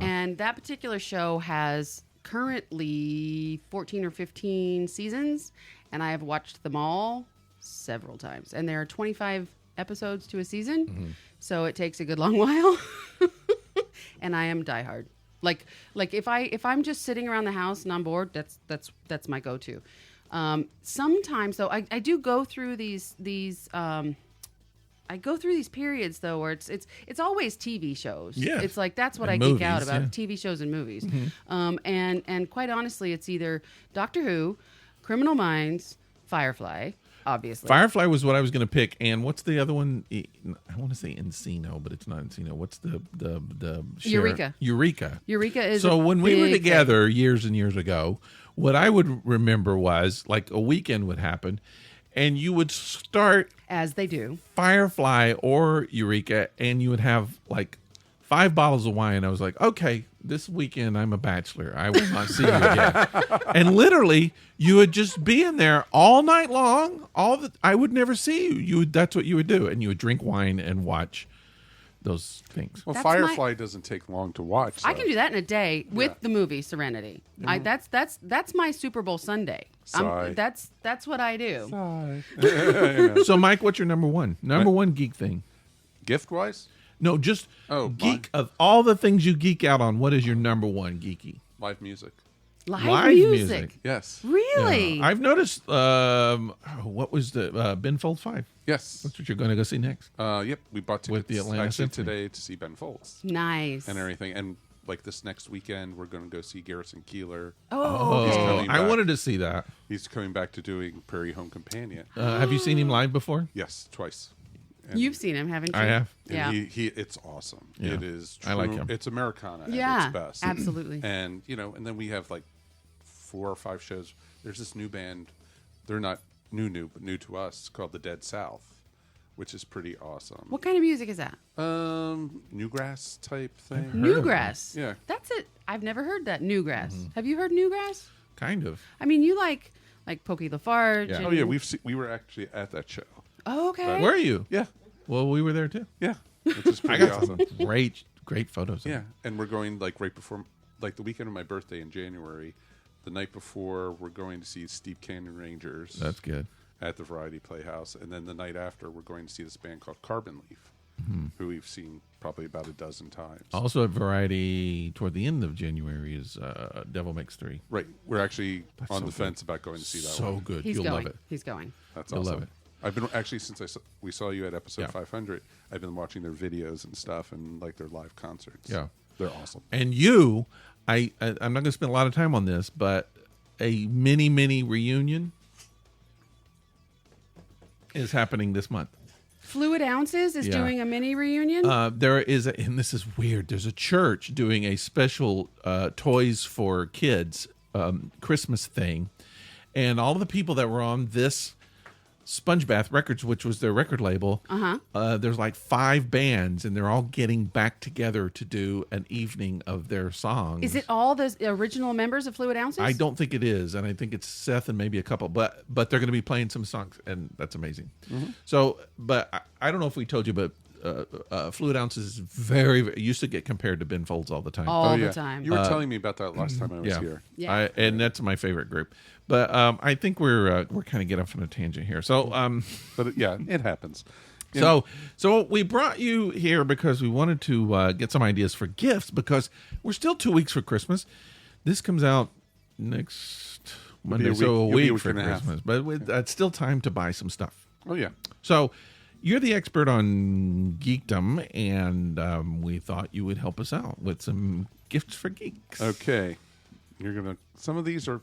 and that particular show has currently 14 or 15 seasons, and I have watched them all several times. And there are 25 episodes to a season, so it takes a good long while. And I am diehard. Like if I'm just sitting around the house and I'm bored, that's my go-to. Sometimes though, I do go through these I go through these periods though where it's always TV shows. Yeah. It's like that's what And I geek out movies, about, yeah. TV shows and movies. And quite honestly, it's either Doctor Who, Criminal Minds, Firefly, obviously. Firefly was what I was going to pick, and what's the other one? I want to say Encino, but it's not Encino. What's the Eureka. Eureka. Eureka is So a when we were big together years and years ago, what I would remember was like a weekend would happen, and you would start as they do. Firefly or Eureka, and you would have like 5 bottles of wine. I was like, okay, this weekend I'm a bachelor. I will not see you again. And literally, you would just be in there all night long. I would never see you. That's what you would do, and you would drink wine and watch those things. Well, That's Firefly doesn't take long to watch. I though. can do that in a day with the movie Serenity. That's my Super Bowl Sunday. Sigh. That's what I do. So, Mike, what's your number one? Number one geek thing? Gift-wise? No, just Oh, geek of all the things you geek out on. What is your number one geeky? Live music. Live music. Yes. Really? I've noticed. What was the Ben Folds 5? Yes. That's what you're going to go see next. Yep. We bought tickets With the Atlanta actually Symphony. today to see Ben Folds Nice. and everything. And like this next weekend, we're going to go see Garrison Keillor. Oh, He's okay. coming I back. wanted to see that. He's coming back to doing Prairie Home Companion. Have you seen him live before? Yes, twice. And, You've seen him, haven't you? I have. and Yeah. he it's awesome. Yeah. It is true. I like him. It's Americana Yeah. at its best. Absolutely. And and then we have like 4 or 5 shows. There's this new band. They're not new, but new to us, called the Dead South, which is pretty awesome. What kind of music is that? Newgrass type thing. Newgrass. Yeah. That's it. I've never heard that. Newgrass. Have you heard Newgrass? Kind of. I mean, you like Pokey Lafarge. Yeah. and- Oh yeah, we were actually at that show. Oh, okay. Were you? Yeah, Well, we were there too. yeah, which is I pretty got awesome. some great photos. Of Yeah, and we're going like right before, like the weekend of my birthday in January. The night before, we're going to see Steep Canyon Rangers. That's good. At the Variety Playhouse, and then the night after, we're going to see this band called Carbon Leaf, who we've seen probably about a dozen times. Also at Variety toward the end of January is Devil Makes Three. Right, we're actually on so the fence about going to see that So one. good. He's You'll going. love it. He's going. That's You'll awesome. love it. I've been actually since we saw you at episode Yeah. 500. I've been watching their videos and stuff and like their live concerts. Yeah. they're awesome. And you, I'm not going to spend a lot of time on this, but a mini reunion is happening this month. Fluid Ounces is Yeah. doing a mini reunion. There is, and this is weird. There's a church doing a special Toys for Kids Christmas thing, and all of the people that were on this Sponge Bath Records, which was their record label, there's like 5 bands, and they're all getting back together to do an evening of their songs. Is it all the original members of Fluid Ounces? I don't think it is, and I think it's Seth and maybe a couple, but they're going to be playing some songs, and that's amazing. So, but I don't know if we told you, but Fluid Ounces is very used to get compared to Ben Folds all the time. all yeah. the time. You were telling me about that last time I was yeah, here. Yeah. and that's my favorite group. But I think we're kind of getting off on a tangent here. So But it happens. So we brought you here because we wanted to get some ideas for gifts because we're still 2 weeks for Christmas. This comes out next Monday, a so a week- you'll be a week week for and a half. Christmas. But it's still time to buy some stuff. Oh yeah. So you're the expert on geekdom, and we thought you would help us out with some gifts for geeks. Okay. Some of these are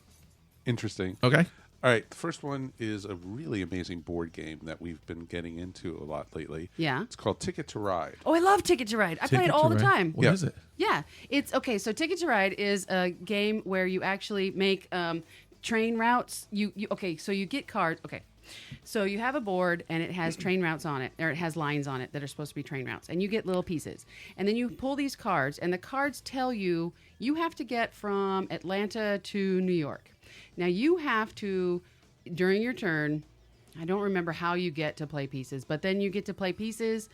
interesting. Okay. All right. The first one is a really amazing board game that we've been getting into a lot lately. Yeah. It's called Ticket to Ride. Oh, I love Ticket to Ride. I play it Ticket all to the Ride. time. What is it? Yeah, it's okay. So Ticket to Ride is a game where you actually make train routes. So you get cards. Okay, so you have a board and it has train routes on it, or it has lines on it that are supposed to be train routes, and you get little pieces, and then you pull these cards, and the cards tell you have to get from Atlanta to New York. Now you have to, during your turn, I don't remember how you get to play pieces, but then you get to play pieces.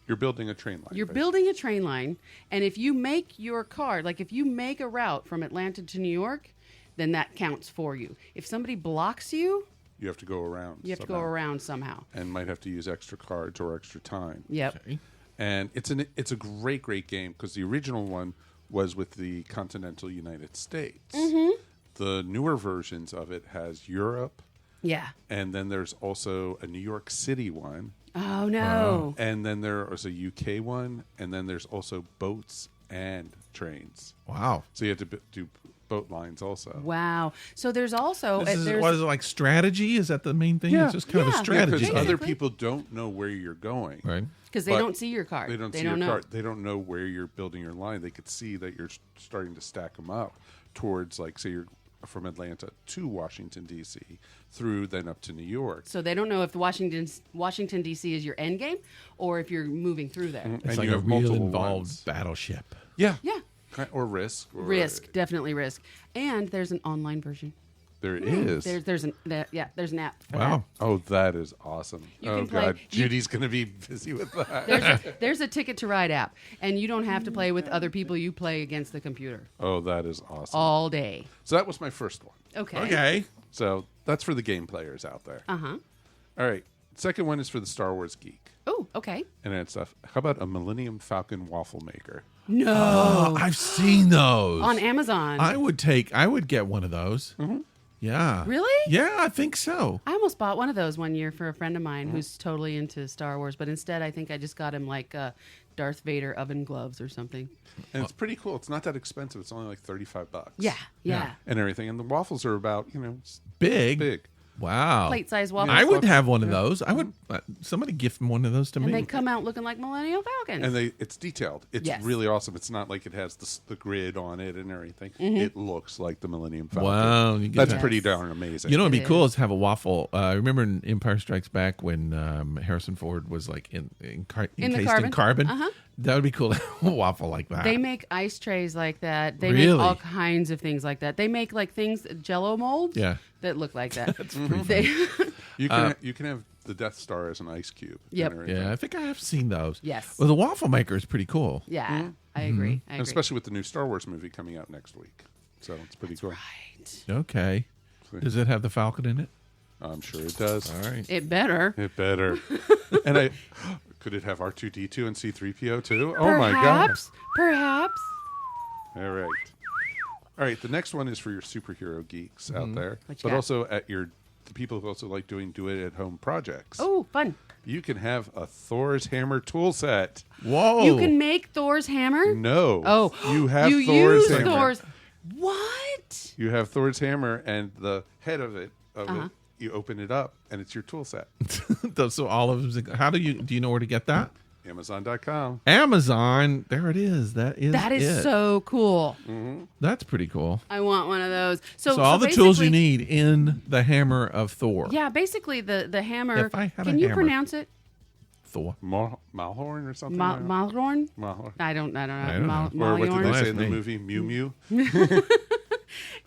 You're building a train line. You're building a train line, and if you make your card, like if you make a route from Atlanta to New York, then that counts for you. If somebody blocks you, You have to go around. you have to go around somehow. And might have to use extra cards or extra time. Yep. Okay. And it's a great game because the original one was with the continental United States. Mm-hmm. The newer versions of it has Europe, Yeah. and then there's also a New York City one, Oh no. and then there is a UK one, and then there's also boats and trains. Wow. So you have to do boat lines also. Wow. So there's also This is, there's what is it, like strategy? Is that the main thing? Yeah. It's just kind of a Yeah. strategy. Because game. other Basically. people don't know where you're going. Right. because they but don't see your card. They don't see your card. They don't know where you're building your line. They could see that you're starting to stack them up towards, like, say you're from Atlanta to Washington, D.C., through then up to New York. So they don't know if Washington D.C. is your end game or if you're moving through there. And It's like you a have real multiple involved ones. battleship. Yeah. Yeah. Or Risk. Or Risk, definitely Risk. And there's an online version. There is. There's an app for Wow. Oh, that is awesome. You Oh, can play- God. you- Judy's going to be busy with that. There's a Ticket to Ride app, and you don't have to play with other people. You play against the computer Oh, that is awesome. all day. So that was my first one. Okay. Okay. So that's for the game players out there. Uh-huh. All right. Second one is for the Star Wars geek. Oh, okay. And stuff. How about a Millennium Falcon waffle maker? No. Oh, I've seen those On Amazon. I would get one of those. Mm-hmm. Yeah. Really? Yeah, I think so. I almost bought one of those one year for a friend of mine Mm-hmm. who's totally into Star Wars, but instead I think I just got him like Darth Vader oven gloves or something. And it's pretty cool. It's not that expensive. It's only like $35. Yeah. And everything. And the waffles are about, Big. big. Wow. Plate size waffles. I would have one of those. I would. Somebody gift one of those to and me. they come out looking like Millennium Falcons. And it's detailed. It's Yes. really awesome. It's not like it has the grid on it and everything. Mm-hmm. It looks like the Millennium Falcon. Wow, you get That's that. pretty darn amazing. You know, what'd be It cool is. is have a waffle. I remember in Empire Strikes Back when Harrison Ford was like encased carbon. in carbon. Uh-huh. That would be cool. A waffle like that. They make ice trays like that. They Really? make all kinds of things like that. They make like things, Jello molds, Yeah. that look like that. That's pretty funny. You can have the Death Star as an ice cube. Yep. and everything. Yeah, I think I have seen those. Yes. Well, the waffle maker is pretty cool. Yeah, I agree. I And agree. especially with the new Star Wars movie coming out next week. So it's pretty cool. Right. Okay. Does it have the Falcon in it? I'm sure it does. All right. It better. It better. And could it have R2D2 and C3PO too? Oh my god. Perhaps. All right. All right, the next one is for your superhero geeks out there, What you but got? also the people who also like doing do-it-at-home projects. Oh, fun. You can have a Thor's hammer tool set. Whoa. You can make Thor's hammer? No. Oh. You have you Thor's use hammer. Thor's. What? You have Thor's hammer, and the head of it, you open it up, and it's your tool set. So all of them. How do you know where to get that? Amazon.com. Amazon. There it is. That is it. So cool. That's pretty cool. I want one of those. So all the tools you basically- need in the hammer of Thor. Yeah, basically the hammer. If I had a Can you hammer. pronounce it? Thor. Malhorn or something? Malhorn? Malhorn. I don't know. don't know. Or what did Malhorn? they say in the Last movie? Mew Mew?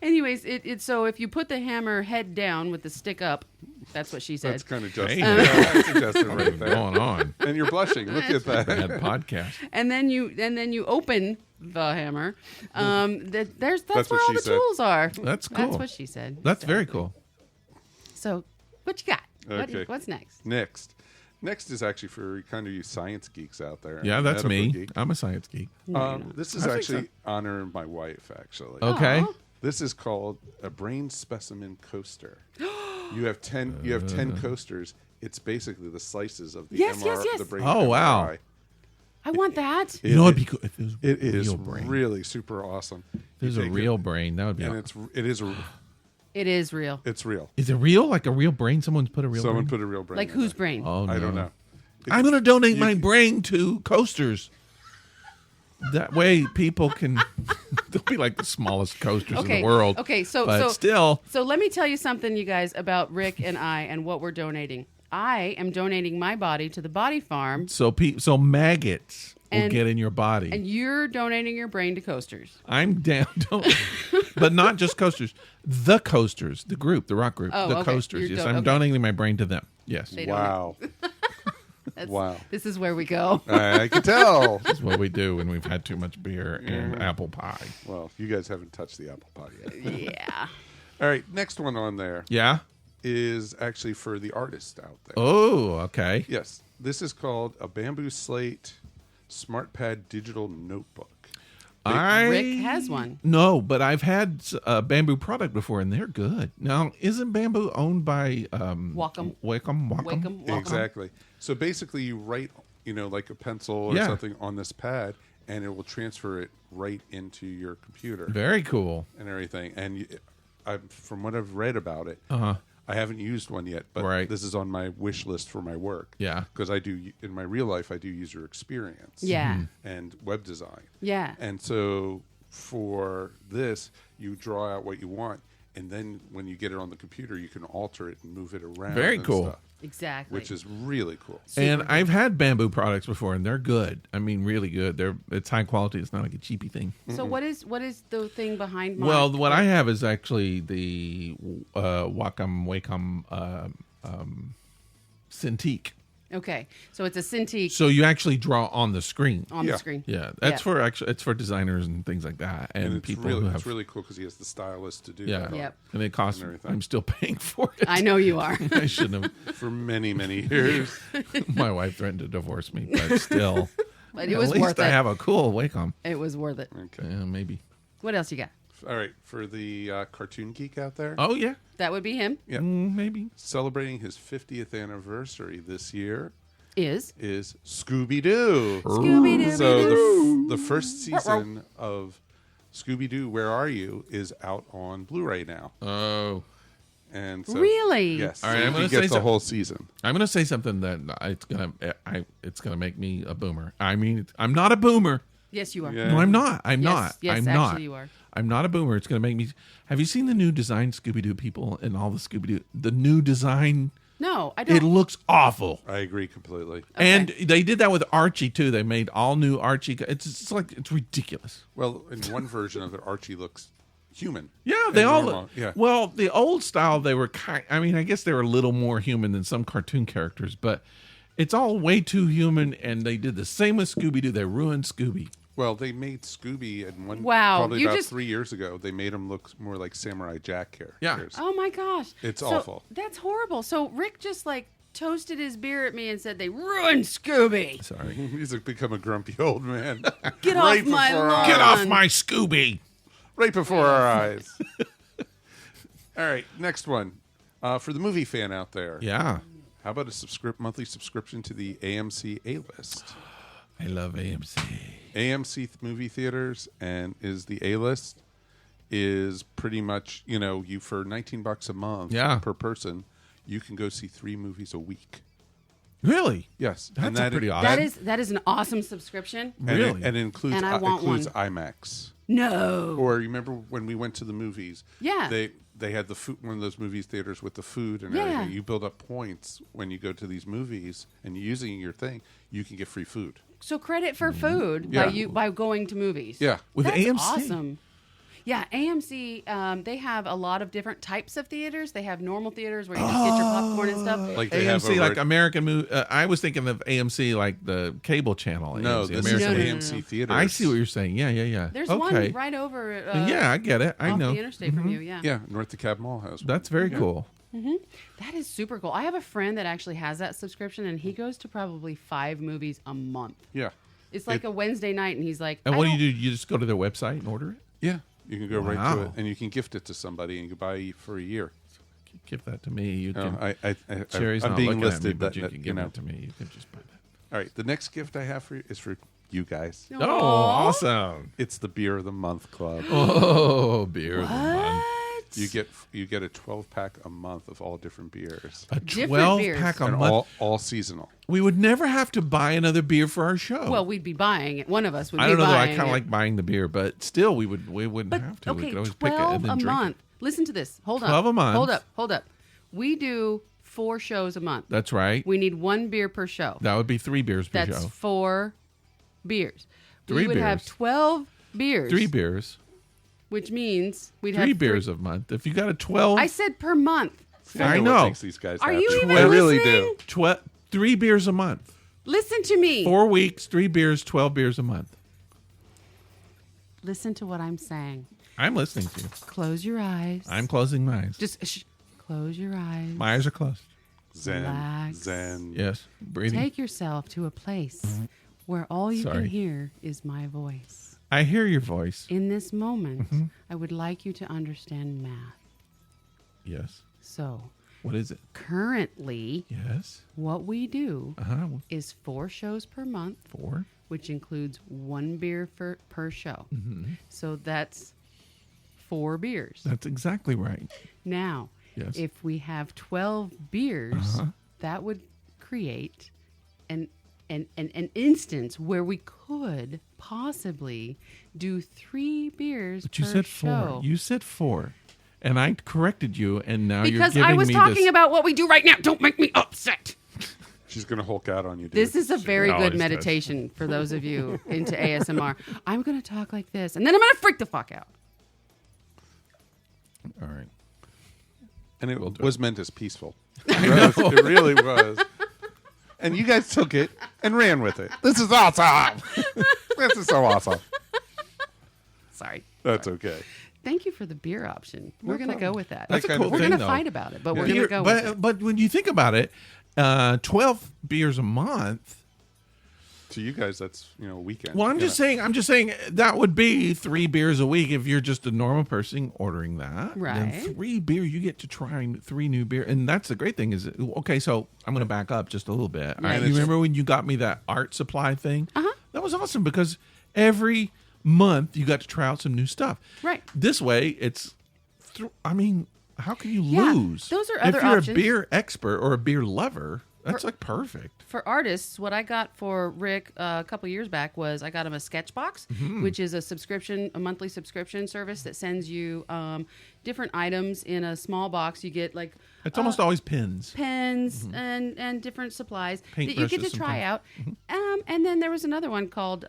Anyways, it's so if you put the hammer head down with the stick up, that's what she said. That's kind of Justin. Hey. That's a Justin right What's there. going on? And you're blushing. Look at that. Bad podcast. and then you open the hammer. That's what where all she the said. tools are. That's cool. That's what she said. That's very Exactly. cool. So, what you got? Okay. What's next? Next is actually for kind of you science geeks out there. Yeah, that's medical me. geek. I'm a science geek. This is I think actually so. honoring my wife, actually. Okay. Aw. This is called a brain specimen coaster. You have 10 coasters. It's basically the slices of the Yes, MR, yes, yes. the brain. Oh, wow. MRI. I want that. You know, it'd be cool if it was It a is real brain. really super awesome. If it was a real brain, that would be. and awesome. it is real. it's real. Is it real? Like a real brain? Someone's put a real Someone brain? put a real brain. Like in whose there. brain? Oh, no. I don't know. I'm going to donate my brain to coasters. That way people can... They'll be like the smallest coasters in the world. Okay, so still... So let me tell you something, you guys, about Rick and I and what we're donating. I am donating my body to the Body Farm, So maggots will And- get in your body. and you're donating your brain to Coasters. I'm down. But not just coasters. The coasters. The group. The rock group. Oh, the okay. coasters. You're Yes, do- I'm okay. donating my brain to them. Yes. They don't Wow. Wow. This is where we go. I can tell. That's what we do when we've had too much beer and Mm-hmm. apple pie. Well, you guys haven't touched the apple pie yet. Yeah. All right, next one on there Yeah? is actually for the artist out there. Oh, okay. Yes, this is called a Bamboo Slate Smart Pad Digital Notebook. Rick has one. No, but I've had a bamboo product before, and they're good. Now, isn't bamboo owned by Wacom. Wacom? Exactly. So basically, you write, like a pencil or Yeah. something on this pad, and it will transfer it right into your computer Very cool. and everything. And from what I've read about it, Uh-huh. I haven't used one yet, but Right. this is on my wish list for my work. Yeah. Because I do, in my real life, I do user experience. Yeah. And web design. Yeah. And so for this, you draw out what you want, and then when you get it on the computer, you can alter it and move it around. Very and cool. stuff, Exactly. which is really cool. And I've had bamboo products before, and they're good. I mean, really good. It's high quality. It's not like a cheapy thing. So what is the thing behind mine? Well, what I have is actually the Wacom Cintiq. Okay. So it's a Cintiq So you actually draw on the screen. on Yeah. the screen. Yeah, that's Yeah. it's for designers and things like that, and it's people really, who have it's really cool because he has the stylus to do yeah, that on Yep. and it costs. and everything. I'm still paying for it. I know you are. I shouldn't have. for many, many years. My wife threatened to divorce me, but still, But it was at least worth I it. have a cool Wacom. It was worth it. Okay. Yeah, maybe. What else you got? All right. For the cartoon geek out there, Oh yeah, That would be him. yeah. maybe. Celebrating his 50th anniversary this year Is Scooby Doo. Scooby-Doo. So the first season of Scooby Doo, Where Are You, is out on Blu-ray now, Oh, and so, Really? yes, All right, I'm you gonna get say the some- whole season. I'm gonna say something that it's gonna make me a boomer. I mean, I'm not a boomer. Yes, you are. Yeah. No, I'm not. I'm Yes, not. yes, I'm actually not. you are. I'm not a boomer. It's going to make me. Have you seen the new design Scooby Doo people and all the Scooby Doo? The new design No, I don't. It looks awful. I agree completely. And they did that with Archie too. They made all new Archie. It's like it's ridiculous. Well, in one version of it, Archie looks human. Yeah, and they all. normal. Yeah. Well, the old style, they were kind. I mean, I guess they were a little more human than some cartoon characters, but it's all way too human. And they did the same with Scooby Doo. They ruined Scooby. Well, they made Scooby in one. Wow, Probably you about just- 3 years ago. They made him look more like Samurai Jack characters. Oh my gosh. It's So, awful. That's horrible. So Rick just like toasted his beer at me and said they ruined Scooby. Sorry. He's become a grumpy old man. Get Right off my before lawn. Get off my Scooby. Right before our eyes. All right, next one. For the movie fan out there, Yeah, how about a monthly subscription to the AMC A-List? I love AMC. AMC movie theaters and is the A-List is pretty much, you for $19 a month per person, you can go see 3 movies a week. Really? Yes. That's pretty awesome. That is an awesome subscription. Really? And it includes, And I want includes one. IMAX. No. Or you remember when we went to the movies? Yeah. They had the food, one of those movies theaters with the food and Yeah. everything. You build up points when you go to these movies and you're using your thing, you can get free food. So credit for food Yeah. by going to movies. Yeah. With That's AMC. awesome. Yeah, AMC, they have a lot of different types of theaters. They have normal theaters where you just get your popcorn and stuff. Like they have AMC, over like at- American movie. I was thinking of AMC, like the cable channel. No, AMC, this American is No, no, no, AMC no. theaters. I see what you're saying. Yeah. There's okay. one right over Yeah, I get it. I off know. the interstate from you, yeah. Yeah, North DeKalb Mall has one. That's very cool. That is super cool. I have a friend that actually has that subscription, and he goes to probably 5 movies a month. Yeah. It's like a Wednesday night, and he's like, And I what do you don't- do? You just go to their website and order it? Yeah. You can go right to Wow. it and you can gift it to somebody and you can buy it for a year. Give that to me. You can. Oh, Cherry's I'm not being looking listed, at me, but that- you that, can you give know. that to me. You can just buy that. All right. The next gift I have for you is for you guys. Oh, awesome. It's the Beer of the Month Club. Oh, beer of the month. What? You get a 12-pack a month of all different beers. A Different 12-pack a And month. all seasonal. We would never have to buy another beer for our show. Well, we'd be buying it. One of us would I be don't know. Though, I buying kind of it. like buying the beer, but still, we wouldn't But, have to. We okay, could always pick it 12 and then a drink month. Listen to this. Hold up. 12 a month. Hold up. We do 4 shows a month. it. That's right. We need 1 beer per show. That would be 3 beers per That's show. 4 beers. 3 we would have beers. 12 beers. 3 beers. Which means we'd 3 have beers a month. If you got a 12, I said per month. I what know. makes these guys Are happy. you even I really listening? do. 3 beers a month. Listen to me. 4 weeks, 3 beers, 12 beers a month. Listen to what I'm saying. I'm listening to you. Close your eyes. I'm closing my eyes. Just close your eyes. My eyes are closed. Zen. Relax. Zen. Yes. Breathing. Take yourself to a place where all you can Sorry. hear is my voice. I hear your voice. In this moment, Mm-hmm. I would like you to understand math. Yes. So, What is it? currently, Yes. what we do Uh-huh. is 4 shows per month, 4. which includes 1 beer per show. Mm-hmm. So that's 4 beers. That's exactly right. Now, Yes. if we have 12 beers, Uh-huh. that would create an instance where we could possibly do 3 beers But you per said show. 4. You said 4. And I corrected you, and now Because you're giving I was me talking this. about what we do right now. Don't make me upset. She's going to Hulk out on you, dude. This is a very always good does. meditation for those of you into ASMR. I'm going to talk like this, and then I'm going to freak the fuck out. All right. And it was meant as peaceful. It really was. And you guys took it and ran with it. This is awesome. This is so awesome. Sorry. That's okay. Thank you for the beer option. We're going to go with that. That's a kind cool of We're thing, going to though. fight about it, but we're Yeah. going to go with it. But when you think about it, 12 beers a month. To you guys, that's a weekend. Well, I'm just saying that would be 3 beers a week if you're just a normal person ordering that. Right. Then 3 beer, you get to try 3 new beer, and that's the great thing is okay. So I'm going to back up just a little bit. All right. You remember when you got me that art supply thing? Uh-huh. That was awesome because every month you got to try out some new stuff. Right. This way, it's. How can you Yeah, lose? those are if other you're options. a beer expert or a beer lover. That's like perfect. For artists, what I got for Rick a couple years back was I got him a Sketchbox, which is a monthly subscription service that sends you different items in a small box. You get like It's almost always pins. and different supplies that you get to Paintbrushes try out. sometimes. And then there was another one called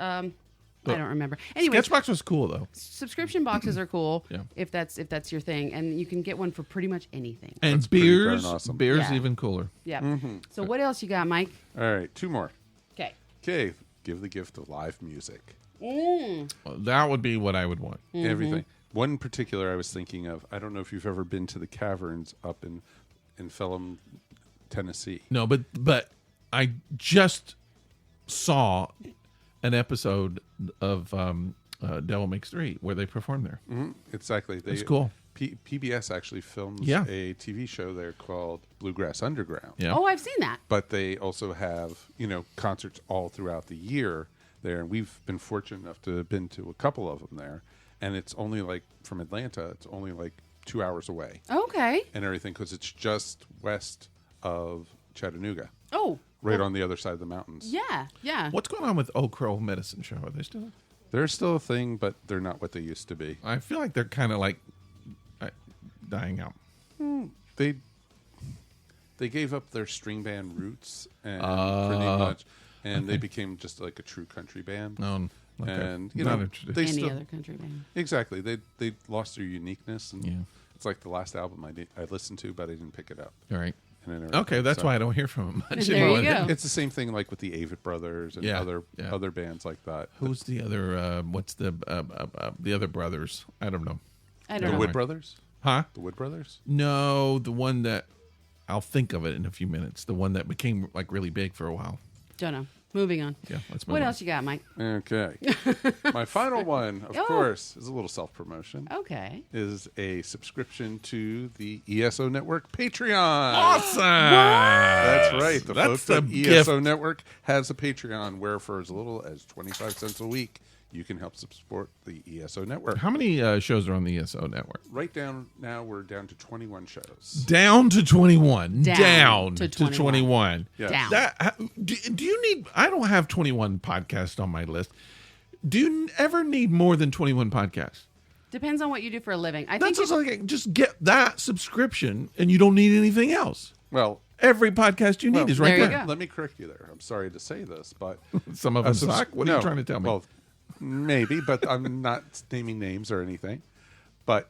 I don't remember. Anyway, Sketchbox was cool though. subscription boxes are cool Yeah. if that's your thing, and you can get one for pretty much anything. And That's pretty beers, darn awesome. Yeah. even cooler. Yeah. So what else you got, Mike? All right, 2 more. Okay. Okay, give the gift of live music. Well, that would be what I would want. Everything. One particular I was thinking of. I don't know if you've ever been to the caverns up in Phelan, Tennessee. No, but I just saw an episode of Devil Makes 3 where they performed there. Exactly. It's cool. PBS actually films Yeah. a TV show there called Bluegrass Underground. Yeah. Oh, I've seen that. But they also have, concerts all throughout the year there. And we've been fortunate enough to have been to a couple of them there. And it's only like, from Atlanta, it's only like 2 hours away Okay. and everything because it's just west of Chattanooga, Oh. right on the other side of the mountains. Yeah. Yeah. What's going on with Oak Crow Medicine Show? Are they still? They're still a thing, but they're not what they used to be. I feel like they're kind of like dying out. They gave up their string band roots and pretty much, and they became just like a true country band. No, okay. And Not interested. they Any still other country band. exactly they lost their uniqueness, and Yeah. it's like the last album I listened to, but I didn't pick it up. All right. And then everything. Okay, that's So why I don't hear from them much There anymore. you go. it's the same thing like with the Avett Brothers and Yeah, other yeah. other bands like that. Who's the other? What's the other brothers? I don't know. I The don't know. Wood Brothers? Huh? The Wood Brothers? No, the one that I'll think of it in a few minutes. The one that became like really big for a while. Don't know. Moving on. Yeah, let's move What on. else you got, Mike? Okay. My final one, of Oh. course, is a little self-promotion. Okay. Is a subscription to the ESO Network Patreon. Awesome. That's right. The That's folks at the ESO gift. Network has a Patreon where for as little as 25 cents a week, you can help support the ESO Network. How many shows are on the ESO network? Right down now, we're down to 21 shows. Down to 21. Down to to 21. Yes. Down. Do you need? I don't have 21 podcasts on my list. Do you ever need more than 21 podcasts? Depends on what you do for a living. I That's think just like just get that subscription, and you don't need anything else. Well, Every podcast you need is right there you there. go. let me correct you there. I'm sorry to say this, but Some of them subs- suck. What are no, you trying to tell me? Well, maybe, but I'm not naming names or anything. But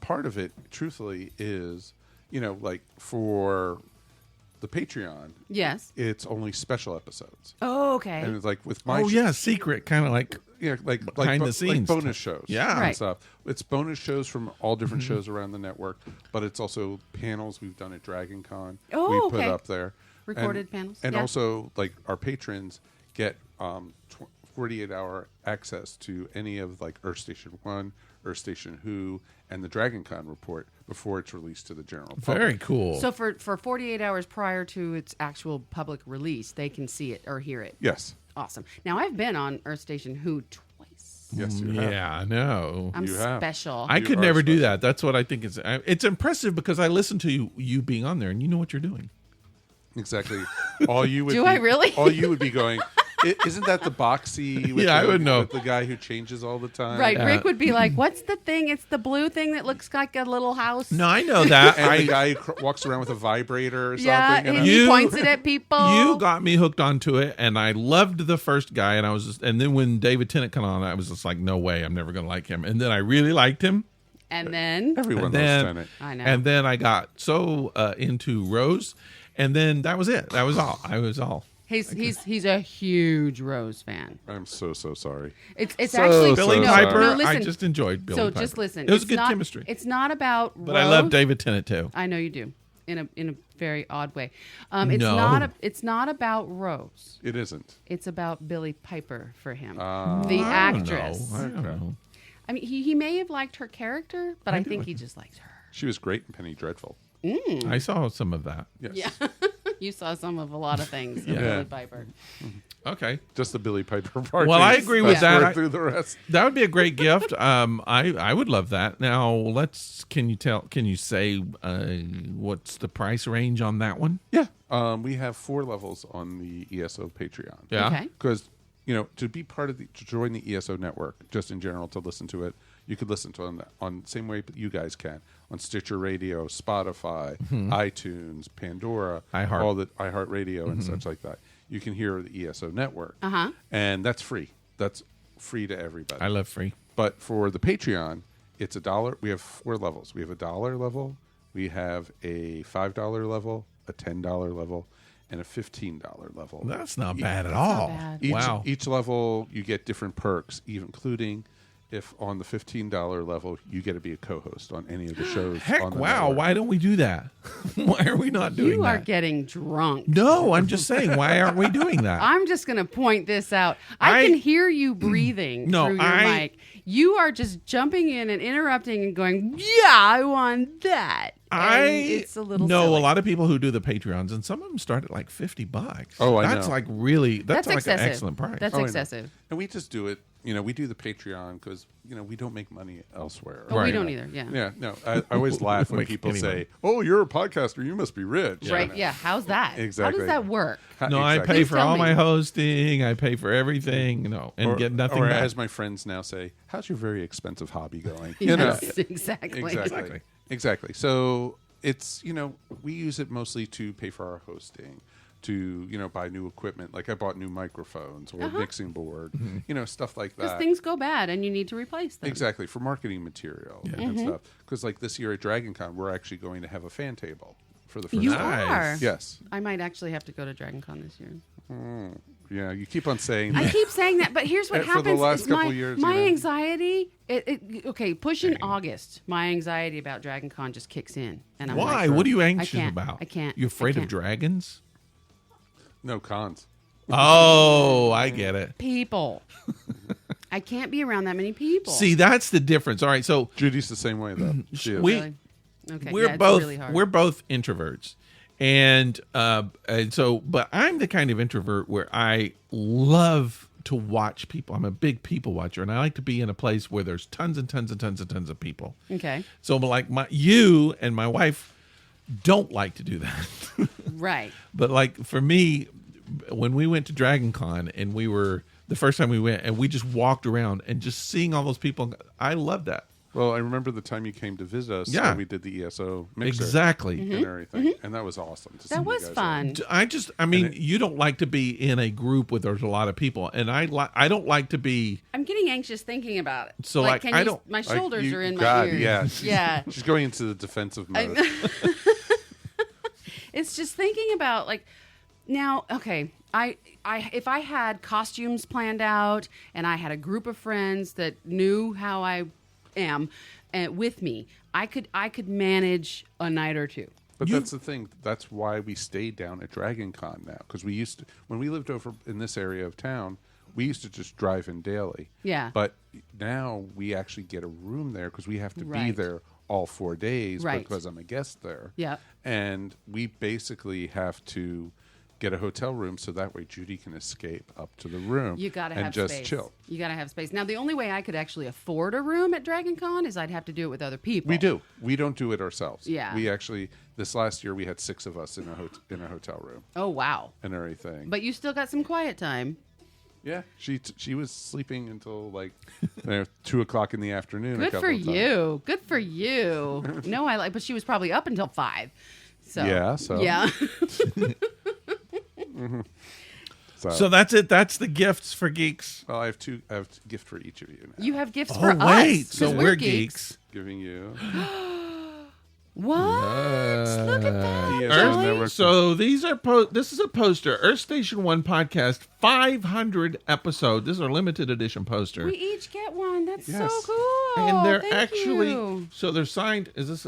part of it, truthfully, is like for the Patreon, yes. it's only special episodes, Oh, okay. and it's like with my oh yeah, secret kind of like like behind the like scenes bonus shows, Yeah. and Right. stuff. It's bonus shows from all different shows around the network, but it's also panels we've done at Dragon Con. Oh, we put okay. up there Recorded panels, and yeah. also like our patrons get 48-hour access to any of like Earth Station 1, Earth Station Who, and the Dragon Con report before it's released to the general public. very cool. So for 48 hours prior to its actual public release, they can see it or hear it. Yes. Awesome. Now, I've been on Earth Station Who twice. Yes, you have. yeah, I know. I'm You have. special. I You could are never do special. that. That's what I think is. It's impressive because I listen to you being on there, and you know what you're doing. Exactly. All you would Do be, I really? All you would be going, Isn't that the boxy? With Yeah, I would know. With the guy who changes all the time. Right. Rick would be like, what's the thing? It's the blue thing that looks like a little house. No, I know that. And the guy who walks around with a vibrator or Yeah, something. and You- he points it at people. You got me hooked onto it, and I loved the first guy, and I was just, and then when David Tennant came on, I was just like, no way, I'm never gonna like him. And then I really liked him. And then Everyone And loves then, Tennant. I know. And then I got so into Rose, and then that was it. That was all. I was all. he's a huge Rose fan. I'm so sorry. It's So actually so Billy no, sorry. Piper, No, I listen. just enjoyed Billy So Piper. just listen. It was It's good not- chemistry. It's not about But Rose. I love David Tennant too. I know you do, in a very odd way. No. It's not about Rose. It isn't. It's about Billy Piper for him, the I don't actress. know. I don't know. I mean, he may have liked her character, but I think he just likes her. She was great in Penny Dreadful. I saw some of that. Yes. Yeah. You saw some of a lot of things. Yeah. Billy Piper. Okay. Just the Billy Piper part. Well, I agree with that. Through the rest. That would be a great gift. I would love that. Now, can you say what's the price range on that one? Yeah. We have 4 levels on the ESO Patreon. Yeah. Okay. Because, to be part of to join the ESO network, just in general, to listen to it, you could listen to it on the same way you guys can, on Stitcher Radio, Spotify, iTunes, Pandora, all the iHeartRadio and such like that. You can hear the ESO network. And that's free. That's free to everybody. I love free. But for the Patreon, it's $1. We have 4 levels. We have a $1 level, we have a $5 level, a $10 level, and a $15 level. That's not bad at all. Bad. Wow. Each level, you get different perks, including if on the $15 level, you get to be a co-host on any of the shows. Heck, on the wow. network. Why don't we do that? Why are we not doing that? You are getting drunk. No, I'm just saying, why aren't we doing that? I'm just going to point this out. I can hear you breathing through your mic. You are just jumping in and interrupting and going, yeah, I want that. It's a little know silly. a lot of people who do the Patreons, and some of them start at like $50. Oh, I know. That's like really, that's like excessive. an excellent price. That's excessive. And we just do it. We do the Patreon because we don't make money elsewhere. Oh, we don't either. Yeah. Yeah. No, I always laugh when people say, "Oh, you're a podcaster. You must be rich." Right. Yeah. How's that? Exactly. How does that work? No, I pay for all my hosting. I pay for everything. And get nothing Or back. as my friends now say, "How's your very expensive hobby going?" Yes, exactly. Exactly. So it's we use it mostly to pay for our hosting, to buy new equipment. Like I bought new microphones or a mixing board, stuff like that. Because things go bad and you need to replace them. Exactly, for marketing material and stuff. Because like this year at Dragon Con, we're actually going to have a fan table for the first You time. are. Yes. I might actually have to go to Dragon Con this year. Yeah, you keep on saying that. I keep saying that, but here's what For happens. the last is couple years, my anxiety, push in August, my anxiety about Dragon Con just kicks in. And I'm Why? like, What are you anxious I can't, about? I can't. You afraid I of can't. dragons? No cons. Oh, I get it. People. I can't be around that many people. See, that's the difference. All right, so Judy's the same way though. She is. Really? Okay. we're it's both really hard. we're both introverts, and so, but I'm the kind of introvert where I love to watch people. I'm a big people watcher, and I like to be in a place where there's tons and tons and tons and tons of people. Okay. So, like you and my wife don't like to do that. Right. But like for me, when we went to Dragon Con and the first time we went and we just walked around and just seeing all those people, I love that. Well, I remember the time you came to visit us. Yeah. And we did the ESO mixer. Exactly. And everything. And that was awesome. To see That you was guys fun. I mean, you don't like to be in a group where there's a lot of people, and I don't like to be. I'm getting anxious thinking about it. So, like, can I you- don't- My Like, shoulders are in my God, ears. Yeah. Yeah. She's going into the defensive mode. It's just thinking about now. Okay, I if I had costumes planned out and I had a group of friends that knew how I am with me, I could manage a night or two. But that's the thing. That's why we stayed down at Dragon Con now. Because we used to, when we lived over in this area of town, we used to just drive in daily. Yeah. But now we actually get a room there because we have to be Right. there all 4 days Right. because I'm a guest there. Yeah. And we basically have to get a hotel room so that way Judy can escape up to the room. You gotta and have just space. chill. You gotta have space. Now, the only way I could actually afford a room at Dragon Con is I'd have to do it with other people. We do. We don't do it ourselves. Yeah. We actually, this last year we had 6 of us in a hotel room Oh wow! and everything. But you still got some quiet time. Yeah, she was sleeping until like 2:00 in the afternoon. Good for you. Good for you. No, but she was probably up until 5. So Yeah, so- yeah. So that's it. That's the gifts for Geeks. Well, I have a gift for each of you now. You have gifts for Oh wait, us. so 'cause we're Geeks. Giving you. What? Look at that. ESO Earth, Network. so these are this is a poster. Earth Station 1 podcast 500 episode. This is our limited edition poster. We each get one. That's so Yes. cool. And they're Thank actually you. so they're signed. Is this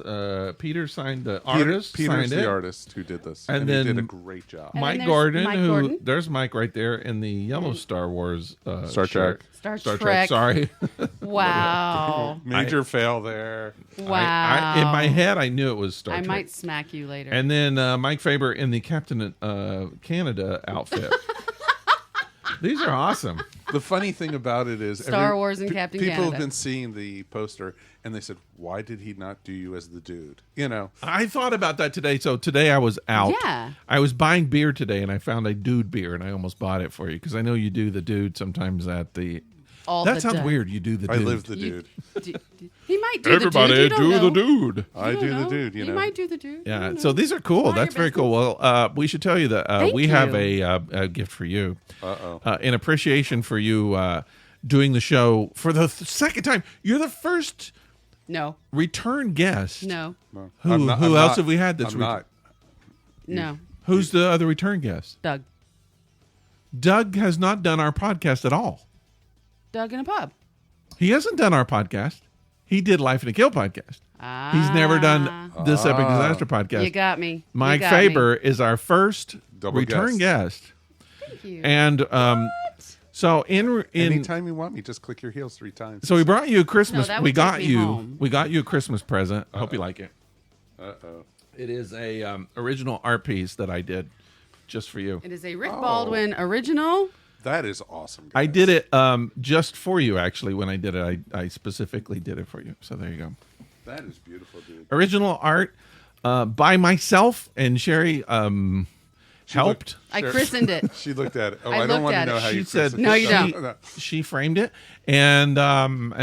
Peter signed the Peter, artist? Peter's signed the it. artist who did this, And and then he did a great job. And Mike then there's Gordon, Mike Gordon. there's Mike right there in the yellow Star Wars Star shirt. Trek. Star Trek. Sorry. Wow. Major fail there. Wow. In my head, I knew it was Star I Trek. might smack you later. And then Mike Faber in the Captain Canada outfit. These are awesome. The funny thing about it is Star Wars and Captain people Canada. have been seeing the poster and they said, "Why did he not do you as the dude?" You know, I thought about that today. So today I was out. Yeah. I was buying beer today, and I found a dude beer, and I almost bought it for you because I know you do the dude sometimes at the. All that the sounds dude. weird. You do the I dude. live the You- dude. He might do Everybody the dude. You don't do the know. dude. I You do don't the know. dude. You know, might do the dude. You Yeah. don't So know. these are cool. Mind That's your very cool. Well, we should tell you that Thank we have you. a gift for you. Uh-oh. In appreciation for you doing the show for the second time. You're the first No. return guest. No. No. Who I'm not- who I'm else not- have we had that's I'm not. No. Who's the other return guest? Doug. Doug has not done our podcast at all. Doug in a pub. He hasn't done our podcast. He did Life in a Kill podcast. He's never done this Epic Disaster podcast. You got me. You Mike got Faber is our first Double return guest. Thank you. And so in Anytime you want me, just click your heels 3 times. so we brought you a Christmas. No, that we would got take me you. home. We got you a Christmas present. I hope you like it. Uh-oh. It is a original art piece that I did just for you. It is a Rick Baldwin original. That is awesome. I guys. did it just for you. Actually, when I did it, I specifically did it for you. So there you go. That is beautiful, dude. Original art by myself and Sherry helped. I christened it. She looked at it. Oh, I I don't looked want to at know it. how She you said, christened No, it. you don't. No. She framed it, and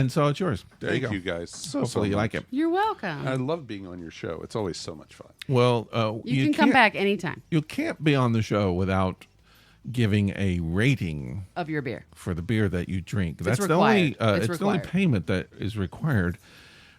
so it's yours. There Thank you go. you guys. So Hopefully you like much. it. You're welcome. I love being on your show. It's always so much fun. Well, you can come can't- back anytime You can't be on the show without giving a rating of your beer. for the beer that you drink. That's the required. only. It's It's the only required. payment that is required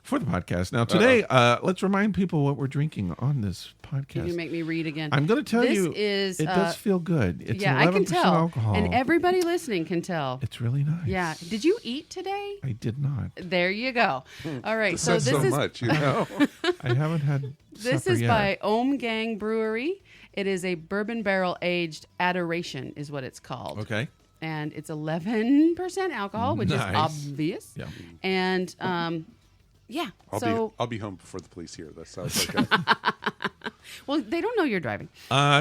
for the podcast. Now today, let's remind people what we're drinking on this podcast. Can you make me read again? I'm going to tell this you, is, it does feel good. It's yeah, 11% I can tell. alcohol. And everybody listening can tell. It's really nice. Yeah. Did you eat today? I did not. There you go. All right. This So says this so is much, you know. I haven't had. this supper is yet. by Ommegang Brewery. It is a Bourbon Barrel-Aged Adoration is what it's called. Okay. And it's 11% alcohol, which Nice. is obvious. Yeah. And yeah. I'll be home before the police hear this. So it's okay. Well, they don't know you're driving.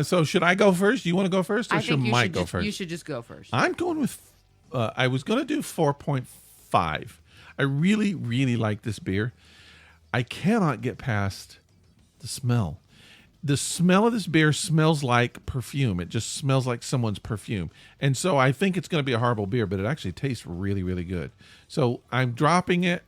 So should I go first? You want to go first, or I should think Mike go first? you should just go first. I'm going with. I was going to do 4.5. I really, really like this beer. I cannot get past the smell. The smell of this beer smells like perfume. It just smells like someone's perfume. And so I think it's going to be a horrible beer, but it actually tastes really, really good. So I'm dropping it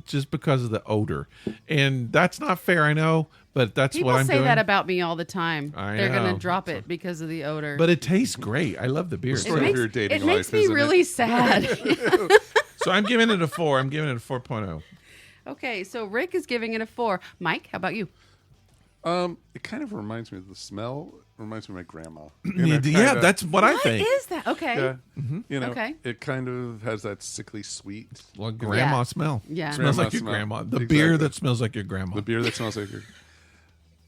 just because of the odor. And that's not fair, I know, but that's People what I'm say doing. that about me all the time. I They're going know. to drop it because of the odor. But it tastes great. I love the beer. The story of your dating it makes life, me isn't really it? sad. So I'm giving it a 4. I'm giving it a 4.0. Okay, so Rick is giving it a 4. Mike, how about you? It kind of reminds me of the smell. Reminds me of my grandma. Yeah, Kinda- that's what I What think. is that? Okay. Yeah. You know, Okay. it kind of has that sickly sweet. Well, grandma Yeah. smell. Yeah. Smells Grandma like your smell. grandma. The Exactly. beer that smells like your grandma. The beer that smells like your.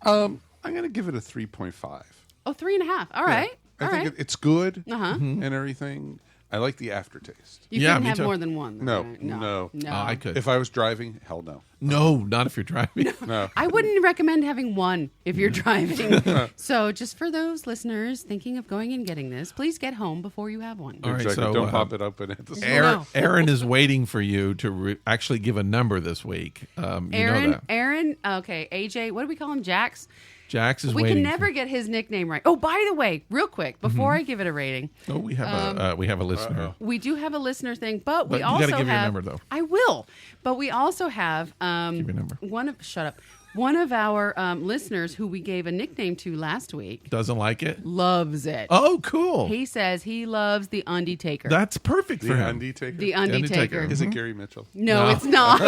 I'm going to give it a 3.5. Oh, 3.5. All right. I All think right. it's good Uh-huh. and everything. I like the aftertaste. You Yeah, couldn't me have too. more than one. though, No, right? no. No. I could. If I was driving, hell no. No, not if you're driving. No. I wouldn't recommend having one if you're driving. So, just for those listeners thinking of going and getting this, please get home before you have one. All right, Exactly. so Don't pop it open at the store. Aaron, No. Aaron is waiting for you to actually give a number this week. You know that. Aaron, okay, AJ, what do we call him? Jax? Jax is We waiting. can never get his nickname right. Oh, by the way, real quick, before I give it a rating, Oh, we have a listener. we do have a listener thing, but we you also gotta give your have. number, though. I will, but we also have Give your number. Shut up. One of our listeners, who we gave a nickname to last week, Doesn't like it? loves it. Oh, cool. He says he loves the Undie Taker. That's perfect for The him. Undertaker. The Undie Taker. Is it Gary Mitchell? No, No. it's not.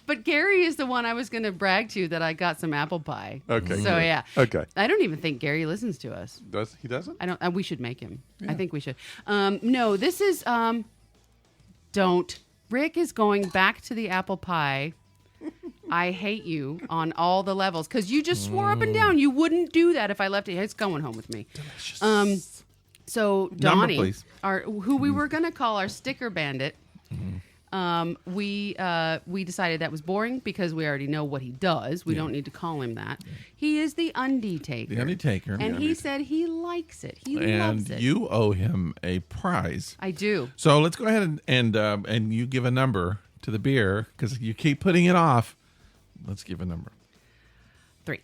But Gary is the one I was going to brag to that I got some apple pie. Okay. So yeah. Okay. I don't even think Gary listens to us. He doesn't? I don't. We should make him. I think we should. No, this is. Don't. Rick is going back to the apple pie. I hate you on all the levels because you just swore up and down you wouldn't do that if I left it. It's going home with me. Delicious. So Number, Donnie, please. who we were going to call our sticker bandit, we decided that was boring because we already know what he does. We don't need to call him that. He is the Undie Taker. The Undie Taker. And he said he likes it. He loves And it. you owe him a prize. I do. So let's go ahead and you give a number to the beer because you keep putting it off. Let's give a number. 3.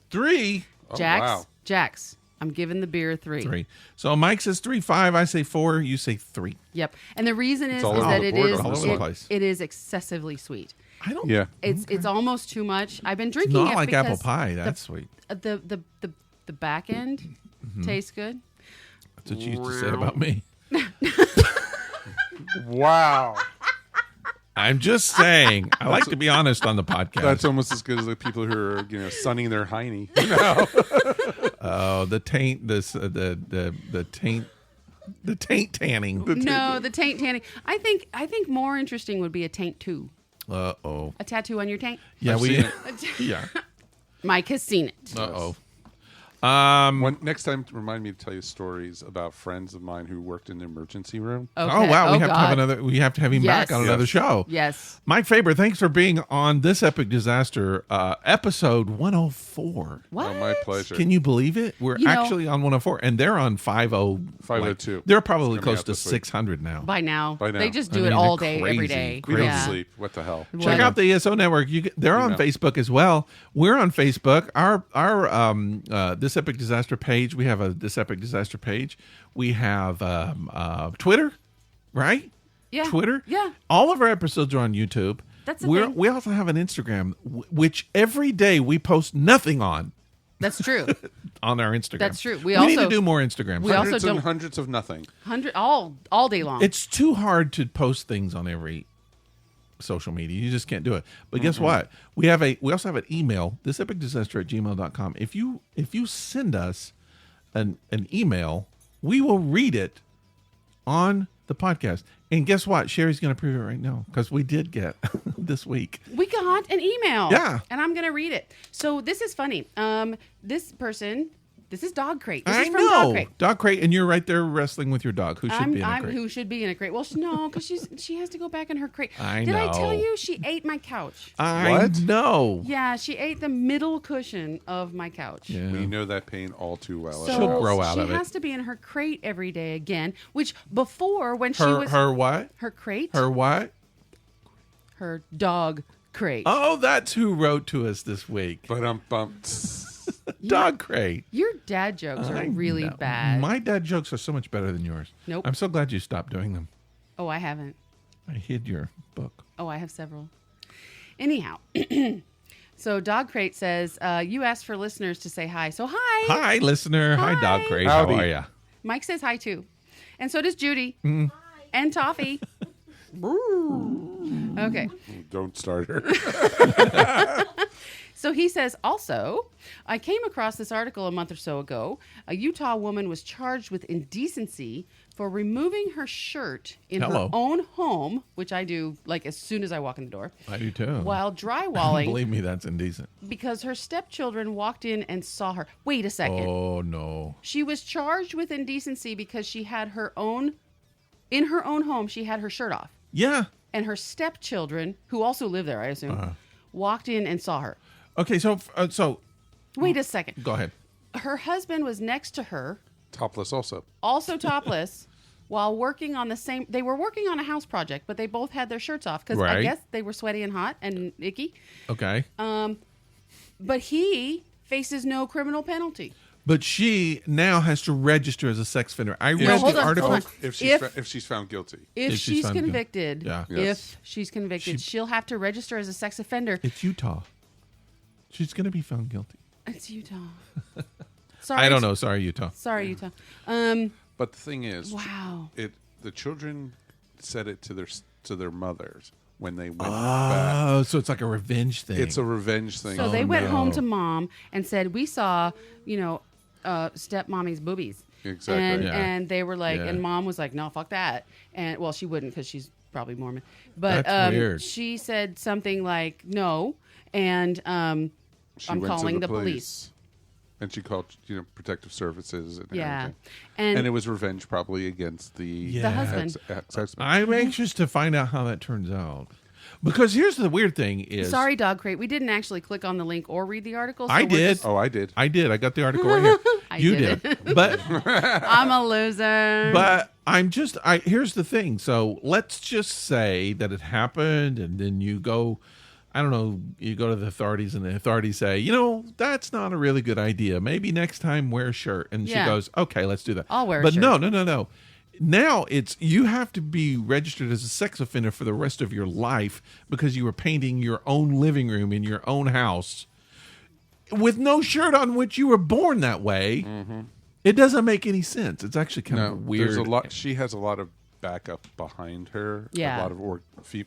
3. Oh, Jax. wow. Jax. I'm giving the beer 3. 3. So Mike says 3.5. I say 4. You say 3. Yep. And the reason is all over that the it board, is all over the place. it is excessively sweet. I don't. Yeah. It's almost too much. I've been drinking Not it like because apple pie. That's sweet. the back end tastes good. That's what you just said about me. Wow. I'm just saying. I like to be honest on the podcast. That's almost as good as the people who are, sunning their hiney. Oh, the taint. The taint. The taint tanning. No, the taint tanning. I think more interesting would be a taint 2. Uh-oh. A tattoo on your taint. Yeah, I've we. seen Yeah. Mike has seen it. Uh-oh. Next time, remind me to tell you stories about friends of mine who worked in the emergency room. Okay. Oh wow, we have God. to have another. We have to have him back Yes. on another Yes. show. Yes. Mike Faber, thanks for being on this epic disaster, episode 104. What? Oh, my pleasure. Can you believe it? We're You know- actually on 104, and they're on 50. 502. They're probably It's close coming out to this week. 600 now. By now. By now. They just I do mean, it all they're day, crazy. every day. We don't Yeah. sleep. What the hell? Check out the ESO Network. They're on know. Facebook as well. We're on Facebook. Our This Epic Disaster page. We have a This Epic Disaster page. We have Twitter, right? Yeah. Twitter. Yeah. All of our episodes are on YouTube. That's the thing. We also have an Instagram, which every day we post nothing on That's true. on our Instagram. That's true. We We need to also- do more Instagrams. we also Hundreds and don't- hundreds of nothing. 100 all day long. It's too hard to post things on every social media. You just can't do it. But guess what? We also have an email, thisepicdisaster@gmail.com. If you send us an email, we will read it on the podcast. And guess what? Sherry's going to prove it right now because we did get this week. We got an email. Yeah. And I'm going to read it. So this is funny. This is Dog Crate. This is from Dog Crate. Dog Crate, and you're right there wrestling with your dog who should be in a crate. Who should be in a crate. Well, no, because she has to go back in her crate. I Did I know. tell you she ate my couch? I What? know. Yeah, she ate the middle cushion of my couch. Yeah. We know that pain all too well. So She'll grow out of She it. has to be in her crate every day again, which before when she was... Her what? Her crate? Her what? Her dog crate. Oh, that's who wrote to us this week. But Dog Crate. Your dad jokes are I really know. bad. My dad jokes are so much better than yours. Nope. I'm so glad you stopped doing them. Oh, I haven't. I hid your book. Oh, I have several. Anyhow, so Dog Crate says, you asked for listeners to say hi. So hi. Hi, listener. Hi, Dog Hi. Crate. Howdy. How are you? Mike says hi too. And so does Judy. Mm-hmm. And Toffee. Okay. don't start her. So he says, also, I came across this article a month or so ago. A Utah woman was charged with indecency for removing her shirt in Hello. her own home, which I do like as soon as I walk in the door, I do too. while drywalling Believe me, that's indecent. because her stepchildren walked in and saw her. Wait a second. Oh, no. She was charged with indecency because she had in her own home, she had her shirt off. Yeah. And her stepchildren, who also live there, I assume, walked in and saw her. Okay, so Wait a second. go ahead. Her husband was next to her, Topless also. also topless, while working on they were working on a house project, but they both had their shirts off because I Right. guess they were sweaty and hot and icky. Okay. But he faces no criminal penalty. But she now has to register as a sex offender. I read hold the on, article. hold on. If she's found guilty. If she's found guilty. convicted, Yeah. Yes. if she's convicted, she'll have to register as a sex offender. It's Utah. She's going to be found guilty. It's Utah. Sorry, I don't know. Sorry, Utah. Sorry, Utah. But the thing is, Wow. the children said it to their mothers when they went back. Oh, so it's like a revenge thing. It's a revenge thing. So they went no. home to mom and said, "We saw, stepmommy's boobies." Exactly. And, Yeah. and they were like, Yeah. and mom was like, "No, fuck that." And well, she wouldn't because she's probably Mormon. But That's weird. she said something like, "No," and She I'm went to calling the police. And she called, protective services and Yeah. everything. And And it was revenge probably against the Yeah. husband. ex-husband. I'm anxious to find out how that turns out. Because here's the weird thing is... Sorry, Dog Crate. We didn't actually click on the link or read the article. So I we're did. just- Oh, I did. I did. I got the article right here. I You did did. But I'm a loser. But I'm just, here's the thing. So let's just say that it happened, and then you go, I don't know, you go to the authorities, and the authorities say, that's not a really good idea. Maybe next time wear a shirt. And Yeah. she goes, okay, let's do that. I'll wear a but shirt. no. Now it's, you have to be registered as a sex offender for the rest of your life because you were painting your own living room in your own house with no shirt on, which you were born that way. Mm-hmm. It doesn't make any sense. It's actually kind of weird. There's a lot. She has a lot of backup behind her. Yeah. A lot of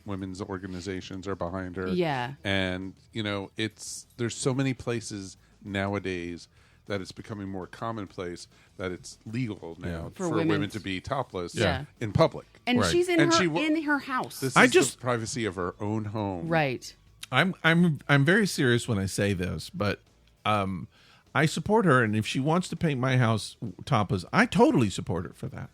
women's organizations are behind her. Yeah. And there's so many places nowadays that it's becoming more commonplace that it's legal now For for women women to be topless Yeah. in public. and Right. she's in And her she in her house. This I is just- the privacy of her own home. Right. I'm very serious when I say this, but I support her, and if she wants to paint my house topless, I totally support her for that.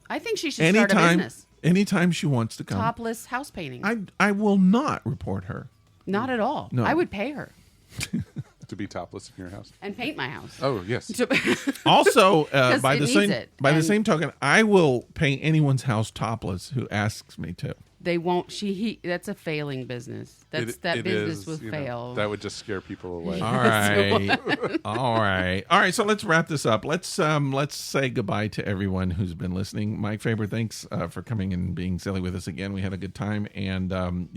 I think she should start a business. Anytime she wants to come, Topless house painting. I will not report her. Not at all. No. I would pay her To be topless in your house. and paint my house. Oh yes. Also, 'Cause by it the needs same it. by the And- same token, I will paint anyone's house topless who asks me to. They won't. That's a failing business. That It business is, would fail. that would just scare people away. All right, all right. So let's wrap this up. Let's say goodbye to everyone who's been listening. Mike Faber, thanks for coming and being silly with us again. We had a good time, and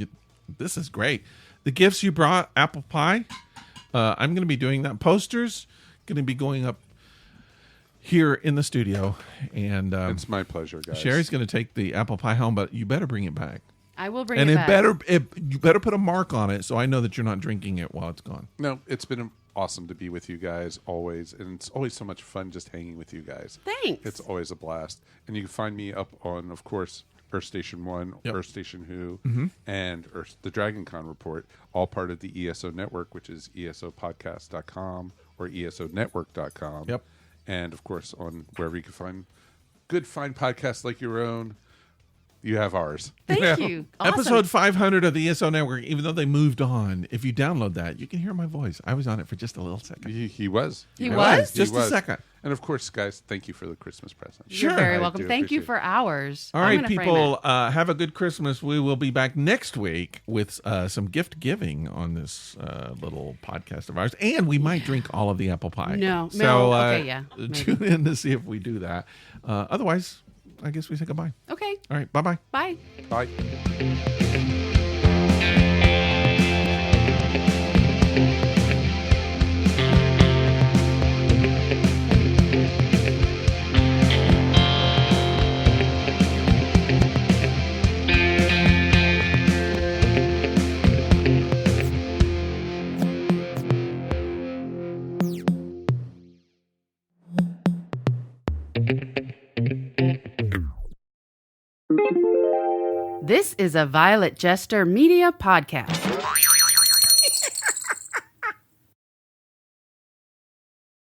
this is great. The gifts you brought, apple pie. I'm going to be doing that. Posters going to be going up here in the studio, and It's my pleasure, guys. Sherry's going to take the apple pie home, but you better bring it back. I will bring And it back. you better put a mark on it so I know that you're not drinking it while it's gone. No, it's been awesome to be with you guys always, and it's always so much fun just hanging with you guys. Thanks. It's always a blast, and you can find me up on, of course, Earth Station 1, Yep. Earth Station Who, and the Dragon Con Report, all part of the ESO Network, which is esopodcast.com or esonetwork.com. Yep. And, of course, on wherever you can find good, fine podcasts like your own, you have ours. Thank you. Awesome. Episode 500 of the ESO Network, even though they moved on, if you download that, you can hear my voice. I was on it for just a little second. He was. He was? Just a second. And, of course, guys, thank you for the Christmas present. You're Sure. very I welcome. do Thank you appreciate for ours. All I'm right, gonna frame people, it. have a good Christmas. We will be back next week with some gift giving on this little podcast of ours. And we might drink all of the apple pie. No. So Okay, yeah, maybe. tune in to see if we do that. Otherwise, I guess we say goodbye. Okay. All right, bye-bye. Bye. Bye. This is a Violet Jester Media podcast.